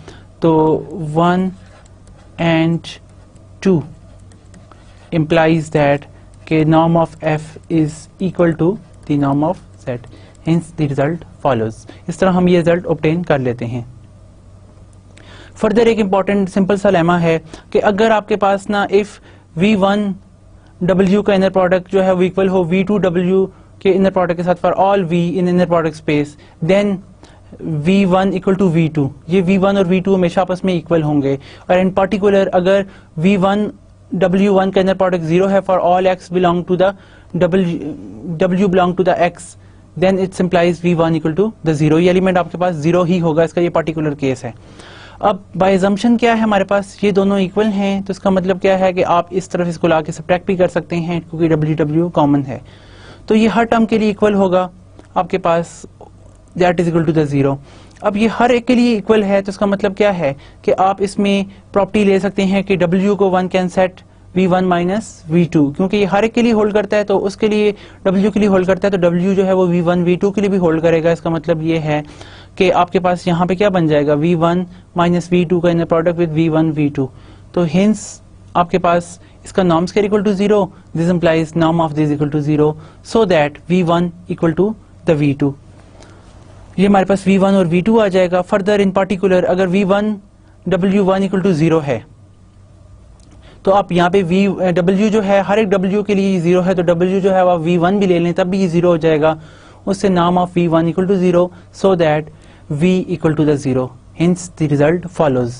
[SPEAKER 1] तो 1 and 2 इम्प्लाइज दैट के norm of f is equal to the norm of z, hence the result follows. इस तरह हम ये रिजल्ट ऑब्टेन कर लेते हैं। फर्दर एक इंपॉर्टेंट सिंपल सा लेमा है कि अगर आपके पास ना इफ v1 w का इनर प्रोडक्ट जो है वो इक्वल हो v2 w के इनर प्रोडक्ट के साथ for all v in inner product space, then v1 equal to v2, ये v1 और v2 हमेशा आपस में इक्वल होंगे। और इन पर्टिकुलर अगर v1 w1 का इनर प्रोडक्ट 0 है for all x belong to the w belong to the x, then it's implies v1 equal to the 0, ये एलिमेंट आपके पास 0 ही होगा, इसका ये पर्टिकुलर केस है। अब बाय अजम्पशन क्या है हमारे पास, ये दोनों इक्वल हैं, तो इसका मतलब क्या है कि आप इस तरफ इसको लाके सब्ट्रैक्ट भी कर सकते हैं क्योंकि w कॉमन है। तो ये हर टर्म के लिए इक्वल होगा आपके पास, that is equal to the 0। अब ये हर एक के लिए इक्वल है, तो इसका मतलब क्या है कि आप इसमें प्रॉपर्टी ले सकते हैं कि w को 1 can set v1 minus v2, क्योंकि ये हर एक के लिए होल्ड करता है तो उसके लिए w के लिए होल्ड करता है, तो w जो है वो v1 v2 के लिए भी होल्ड करेगा। इसका मतलब ये है कि आपके पास यहाँ पे क्या बन जाएगा, v1 माइनस v2 का inner product with v1 v2। तो हिंस आपके पास इसका norm square equal to 0, this implies norm of this equal to 0, so that v1 equal to the v2। ये हमारे पास v1 और v2 आ जाएगा। फर्दर इन पार्टिकुलर अगर v1 w1 इक्वल टू 0 है तो आप यहाँ पे w जो है हर एक w के लिए 0 है, तो w जो है आप v1 भी ले लें तब भी ये 0 हो जाएगा, उससे नाम of v1 equal to 0, so that v equal to the 0, hence the result follows.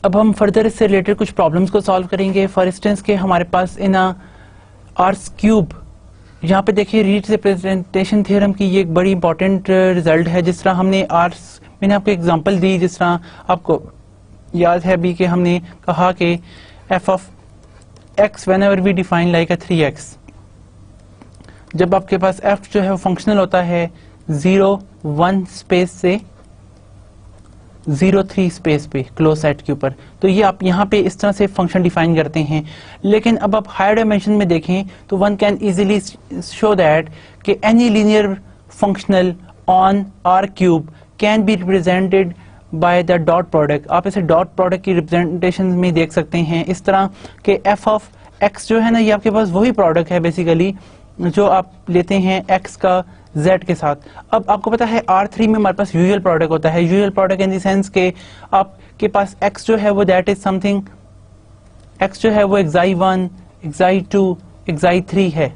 [SPEAKER 1] अब हम फर्दर इससे रिलेटेड कुछ प्रॉब्लम्स को सॉल्व करेंगे। फॉर इंस्टेंस के हमारे पास इन आर्स क्यूब, यहाँ पे देखिए रीट रिप्रेजेंटेशन थ्योरम की ये एक बड़ी इंपॉर्टेंट रिजल्ट है। जिस तरह हमने आर्स, मैंने आपको एग्जांपल दी, जिस तरह आपको याद है भी कि हमने कहा कि f of x whenever we define like a 3x, जब आपके पास f जो है वो फंक्शनल होता है 0 1 स्पेस से 0 3 स्पेस पे क्लोज सेट के ऊपर, तो ये आप यहाँ पे इस तरह से फंक्शन डिफाइन करते हैं। लेकिन अब आप हायर डायमेंशन में देखें तो one can easily show that कि any linear functional on R cube can be represented by the dot product. आप इसे डॉट प्रोडक्ट की रिप्रेजेंटेशन में देख सकते हैं इस तरह के एफ ऑफ एक्स जो है ना, ये आपके पास वही प्रोडक्ट है बेसिकली जो आप लेते हैं एक्स का z के साथ। अब आपको पता है R3 में हमारे पास यूजुअल प्रोडक्ट होता है, usual product in the sense के आपके पास x जो है वो दैट इज समथिंग, x जो है वो xi1 xi2 xi3 है,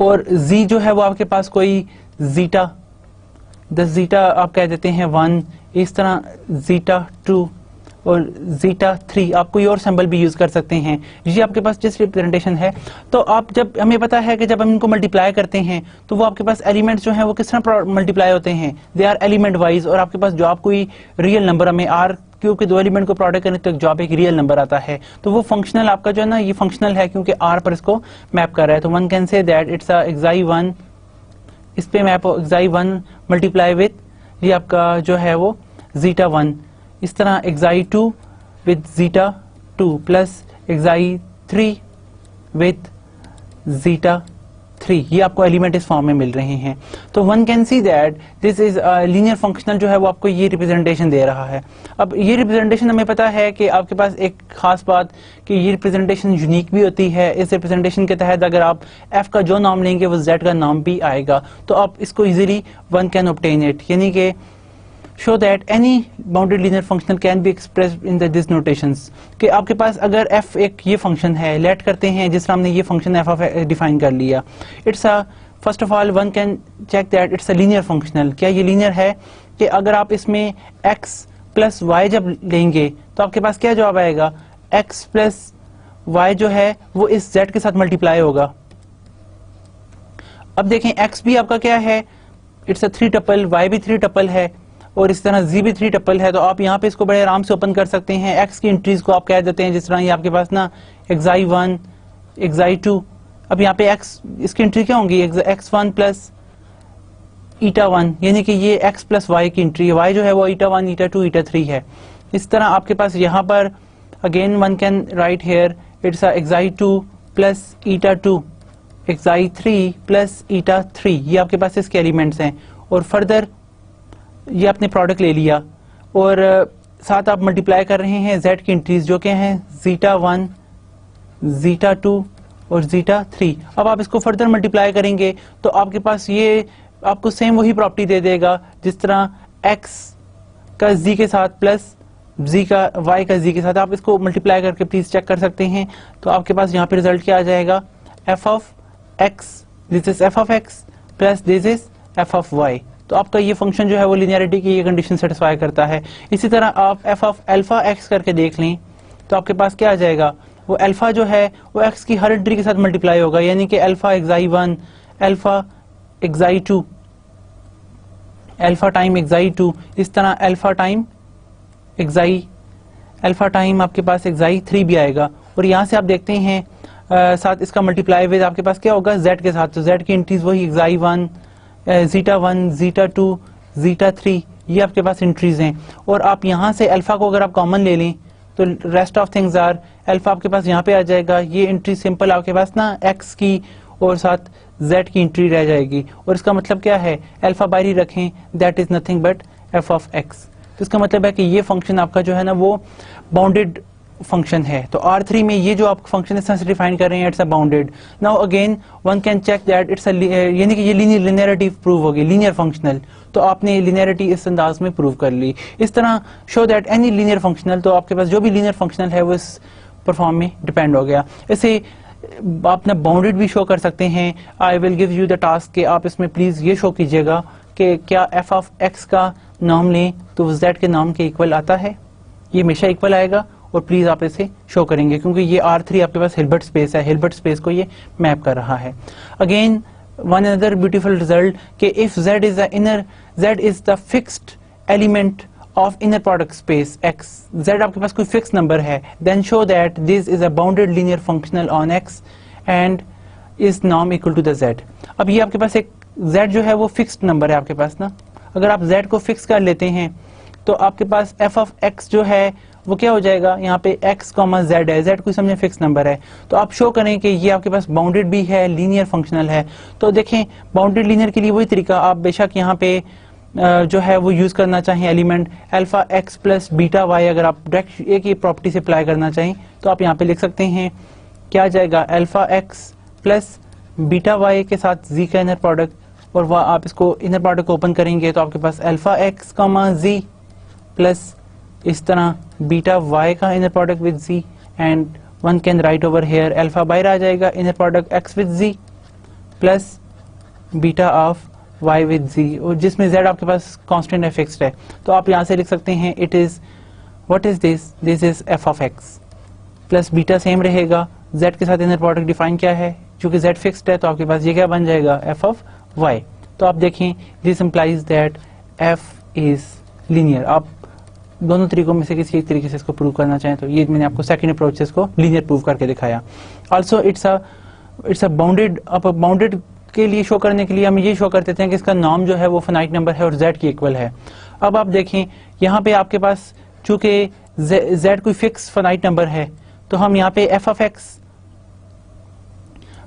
[SPEAKER 1] और z जो है वो आपके पास कोई जीटा, द जीटा आप कह देते हैं 1, इस तरह जीटा 2 और जीटा 3, आप कोई और सिंबल भी यूज कर सकते हैं। ये आपके पास जिस रिप्रेजेंटेशन है, तो आप जब हमें पता है कि जब हम इनको मल्टीप्लाई करते हैं तो वो आपके पास एलिमेंट्स जो हैं वो किस तरह मल्टीप्लाई होते हैं, दे आर एलिमेंट वाइज, और आपके पास जवाब कोई रियल नंबर, हमें आर क्योंकि दो एलिमेंट को प्रोडक्ट करने तक जवाब एक रियल नंबर आता है, तो वो फंक्शनल आपका जो है ना, ये फंक्शनल है क्योंकि आर पर इसको मैप कर रहा है। तो one can say that it's xi1, इस पे मैप हो xi1 मल्टीप्लाई विथ ये आपका जो है वो जीटा 1, इस तरह xi2 with zeta 2 plus xi3 with zeta 3, ये आपको एलिमेंट इस फॉर्म में मिल रहे हैं। तो one can see that this is linear functional जो है वो आपको ये रिप्रेजेंटेशन दे रहा है। अब ये रिप्रेजेंटेशन हमें पता है कि आपके पास एक खास बात कि ये रिप्रेजेंटेशन यूनिक भी होती है। इस रिप्रेजेंटेशन के तहत अगर आप f का जो नाम लेंगे वो z का नाम भी आएगा, तो आप इसको easily one can obtain it, यानी कि show that any bounded linear functional can be expressed in this notations, कि आपके पास अगर f एक ये फंक्शन है, लेट करते हैं जिस तरह हमने ये फंक्शन f ऑफ डिफाइन कर लिया, it's a first of all one can check that it's a linear functional. क्या ये लीनियर है कि अगर आप इसमें x प्लस वाई जब लेंगे तो आपके पास क्या जवाब आएगा, x प्लस वाई जो है वो इस z के साथ मल्टीप्लाई होगा। अब देखें x भी आपका क्या है, इट्स अ 3 टपल, y भी 3 टपल है और इस तरह z भी 3 टपल है, तो आप यहाँ पे इसको बड़े आराम से ओपन कर सकते हैं। x की एंट्रीज को आप कह देते हैं जिस तरह ये आपके पास ना xi1 xi2, अब यहाँ पे x इसकी एंट्री क्या होंगी, x1 प्लस eta1, यानी कि ये x प्लस y की एंट्री है, y जो है वो eta1 eta2 eta3 है। इस तरह आपके पास यहाँ पर again one can write here it's xi2 plus eta2 xi3 plus eta3, ये आपके पास इसके एलिमेंट्स हैं। और फर्दर ये आपने प्रोडक्ट ले लिया और साथ आप मल्टीप्लाई कर रहे हैं z की एंट्रीज जो क्या हैं, जीटा 1 जीटा 2 और जीटा 3। अब आप इसको फर्दर मल्टीप्लाई करेंगे तो आपके पास ये आपको सेम वही प्रॉपर्टी दे देगा जिस तरह x का z के साथ प्लस z का y का z के साथ। आप इसको मल्टीप्लाई करके प्लीज चेक कर सकते हैं, तो आपके पास यहाँ पे रिजल्ट क्या आ जाएगा, f of x, this is f of x plus this is f of y। तो आपका ये फंक्शन जो है वो लिनियरिटी की ये कंडीशन सेटिस्फाई करता है। इसी तरह आप f ऑफ अल्फा x करके देख लें तो आपके पास क्या आ जाएगा, वो अल्फा जो है वो x की हर एंट्री के साथ मल्टीप्लाई होगा, यानी कि alpha xi1 alpha xi2 alpha time xi2, इस तरह अल्फा टाइम अल्फा टाइम आपके पास xi3 भी आएगा। और यहाँ से आप देखते हैं साथ इसका मल्टीप्लाई विद आपके पास क्या होगा, z के साथ, तो z की एंट्रीज वही xi1 जीटा 1 जीटा 2 जीटा 3, ये आपके पास एंट्रीज हैं। और आप यहाँ से अल्फा को अगर आप कॉमन ले लें तो rest of things are, alpha आपके पास यहाँ पे आ जाएगा, ये एंट्री सिंपल आपके पास ना x की और साथ z की एंट्री रह जाएगी। और इसका मतलब क्या है, अल्फा बाहरी रखें, that is nothing but f of x। तो इसका मतलब है कि ये फंक्शन आपका जो है ना वो बाउंडेड फंक्शन है। तो R3 में ये जो आप फंक्शन इस तरह से डिफाइन कर रहे हैं, it's a bounded. Now again one can check that it's यानी कि ये लिनियरिटी प्रूव होगी, लीनियर फंक्शनल, तो आपने लिनियरिटी इस अंदाज में प्रूव कर ली। इस तरह show that any linear functional, तो आपके पास जो भी लीनियर फंक्शनल है वो इस परफॉर्म में डिपेंड हो गया। इसे आप ना बाउंडेड भी शो कर सकते हैं। I will give you the task कि आप इसमें प्लीज ये शो कीजिएगा कि क्या f ऑफ x का नाम लें तो z के नाम के इक्वल आता है, ये हमेशा इक्वल आएगा। और प्लीज आप इसे शो करेंगे क्योंकि ये R3 आपके पास हिल्बर्ट स्पेस है, हिल्बर्ट स्पेस को ये मैप कर रहा है। Again one other beautiful result कि if z is the inner, z is the fixed element of inner product space x, z आपके पास कोई फिक्स नंबर है, then show that this is a bounded linear functional on x and is नॉम equal to the z। अब ये आपके पास एक z जो है वो फिक्स्ड नंबर है आपके पास ना, अगर आप z को फिक्स कर लेते हैं तो आपके पास f ऑफ x जो है वो क्या हो जाएगा, यहाँ पे x, z है, z कोई समझे फिक्स नंबर है, तो आप शो करें कि ये आपके पास बाउंडेड भी है, लीनियर फंक्शनल है। तो देखें बाउंडेड लीनियर के लिए वही तरीका, आप बेशक यहाँ पे जो है वो यूज करना चाहें element alpha x plus beta y, अगर आप डायरेक्ट एक ही प्रॉपर्टी से अप्लाई करना चाहें तो आप यहाँ पे लिख सकते हैं क्या आ जाएगा, alpha x plus beta y के साथ जी का इनर प्रोडक्ट, और वह आप इसको इनर प्रोडक्ट को ओपन करेंगे तो आपके पास alpha x comma g plus इस तरह बीटा वाई का inner product with g, and one can write over here alpha बाहर आ जाएगा inner product x with g plus beta of y with z, और जिसमें z आपके पास कांस्टेंट है, फिक्स्ड है, तो आप यहाँ से लिख सकते हैं it is what is this is f of x plus beta same रहेगा, z के साथ इनर प्रोडक्ट डिफाइन क्या है, चूंकि z फिक्स्ड है तो आपके पास ये क्या बन जाएगा f ऑफ y। तो आप देखें this implies that f is linear. आप दोनों तरीकों में से किसी एक तरीके से इसको प्रूव करना चाहें तो ये मैंने आपको सेकंड अप्रोच से इसको लीनियर प्रूव करके दिखाया। ऑल्सो इट्स अ बाउंडेड, अब बाउंडेड के लिए शो करने के लिए हम ये शो कर देते हैं कि इसका नॉर्म जो है वो फाइनाइट नंबर है और z की इक्वल है। अब आप देखें यहाँ पे आपके पास चूंकि z कोई फिक्स फाइनाइट नंबर है तो हम यहाँ पे f ऑफ x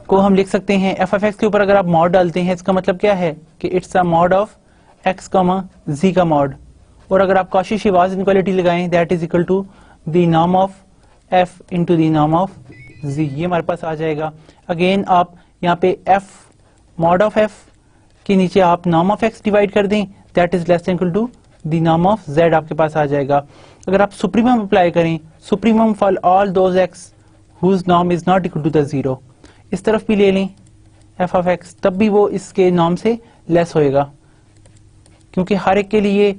[SPEAKER 1] को हम लिख सकते हैं, f ऑफ x के ऊपर अगर आप मॉड डालते हैं इसका मतलब क्या है कि it's a mod of x comma z का मॉड, और अगर आप कॉची-श्रीवास्तव इनक्वालिटी लगाएं that is equal to the norm of f into the norm of z, ये हमारे पास आ जाएगा। अगेन आप यहाँ पे f मॉड ऑफ f के नीचे आप नॉर्म ऑफ x डिवाइड कर दें that is less than equal to the norm of z आपके पास आ जाएगा। अगर आप सुप्रीमम अप्लाई करें, supremum for all those x whose norm is not equal to the zero, इस तरफ भी ले लें f ऑफ x, तब भी वो इसके नॉर्म से लेस होएगा, क्योंकि हर एक के लिए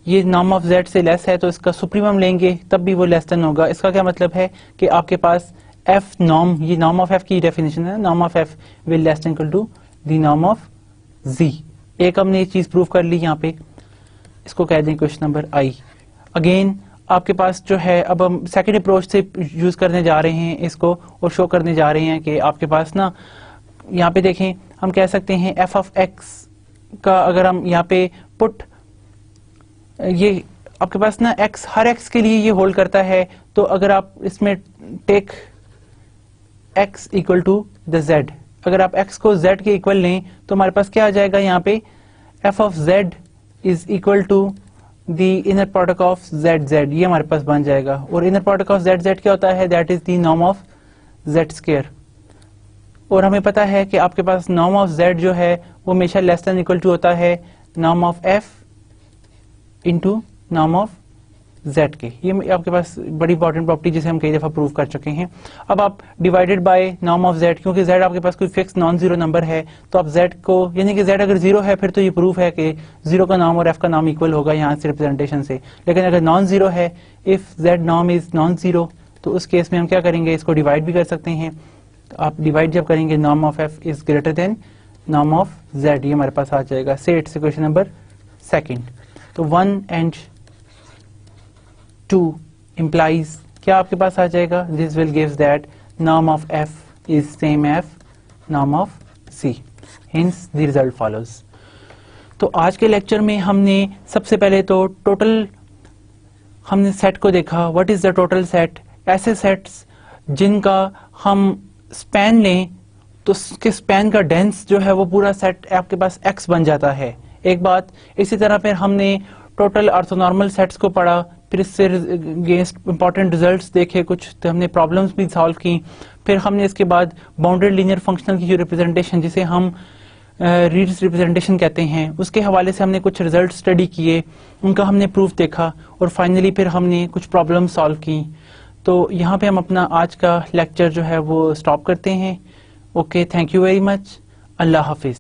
[SPEAKER 1] ये नॉर्म ऑफ z से लेस है तो इसका सुप्रीमम लेंगे तब भी वो लेस देन होगा। इसका क्या मतलब है कि आपके पास f नॉर्म, ये नॉर्म ऑफ f की डेफिनेशन है, norm of f will less than equal to the norm of z। एक हमने ये चीज प्रूव कर ली यहाँ पे, इसको कह दें क्वेश्चन नंबर आई। अगेन आपके पास जो है, अब हम सेकंड अप्रोच से यूज करने जा रहे हैं इसको और शो करने जा रहे हैं कि आपके पास ना यहाँ पे देखें हम कह सकते हैं f ऑफ x का अगर हम यहाँ पे पुट, ये आपके पास ना x हर x के लिए ये होल्ड करता है, तो अगर आप इसमें take x equal to the z, अगर आप x को z के इक्वल लें तो हमारे पास क्या आ जाएगा यहाँ पे f of z is equal to the inner product of z, ये हमारे पास बन जाएगा। और इनर प्रोडक्ट ऑफ z क्या होता है, that is the norm of z square, और हमें पता है कि आपके पास नॉर्म ऑफ z जो है वो हमेशा लेस देन इक्वल टू होता है norm of f into norm of z के। ये आपके पास बड़ी इंपॉर्टेंट प्रॉपर्टी जिसे हम कई दफा प्रूव कर चुके हैं। अब आप divided by norm of z, क्योंकि z आपके पास कोई फिक्स नॉन जीरो नंबर है तो आप z को, यानी कि z अगर जीरो है फिर तो ये प्रूफ है कि जीरो का नाम और f का नाम इक्वल होगा यहाँ से रिप्रेजेंटेशन से, लेकिन अगर नॉन जीरो है, if z norm is non zero, तो उस केस में हम क्या करेंगे, इसको डिवाइड भी कर सकते हैं। तो आप डिवाइड जब करेंगे norm of f is greater than norm of z, ये हमारे पास आ जाएगा। से इट्स क्वेश्चन नंबर सेकंड। तो 1 एंड 2 implies क्या आपके पास आ जाएगा, this will gives that norm of f is same f norm of c, hence the result follows। तो आज के लेक्चर में हमने सबसे पहले तो टोटल हमने सेट को देखा, what is the total set, ऐसे सेट्स जिनका हम स्पैन लें तो उसके स्पैन का डेंस जो है वो पूरा सेट आपके पास x बन जाता है, एक बात। इसी तरह फिर हमने टोटल ऑर्थोनॉर्मल सेट्स को पढ़ा, फिर इससे अगेंस्ट इंपॉर्टेंट रिजल्ट्स देखे कुछ, तो हमने प्रॉब्लम्स भी सॉल्व की। फिर हमने इसके बाद बाउंडेड लीनियर फंक्शनल की जो रिप्रेजेंटेशन, जिसे हम रीड्स रिप्रेजेंटेशन कहते हैं, उसके हवाले से हमने कुछ रिजल्ट स्टडी किए, उनका हमने प्रूफ देखा, और फाइनली फिर हमने कुछ प्रॉब्लम सॉल्व की। तो यहाँ पे हम अपना आज का लेक्चर जो है वो स्टॉप करते हैं। Okay, thank you very much, Allah Hafiz.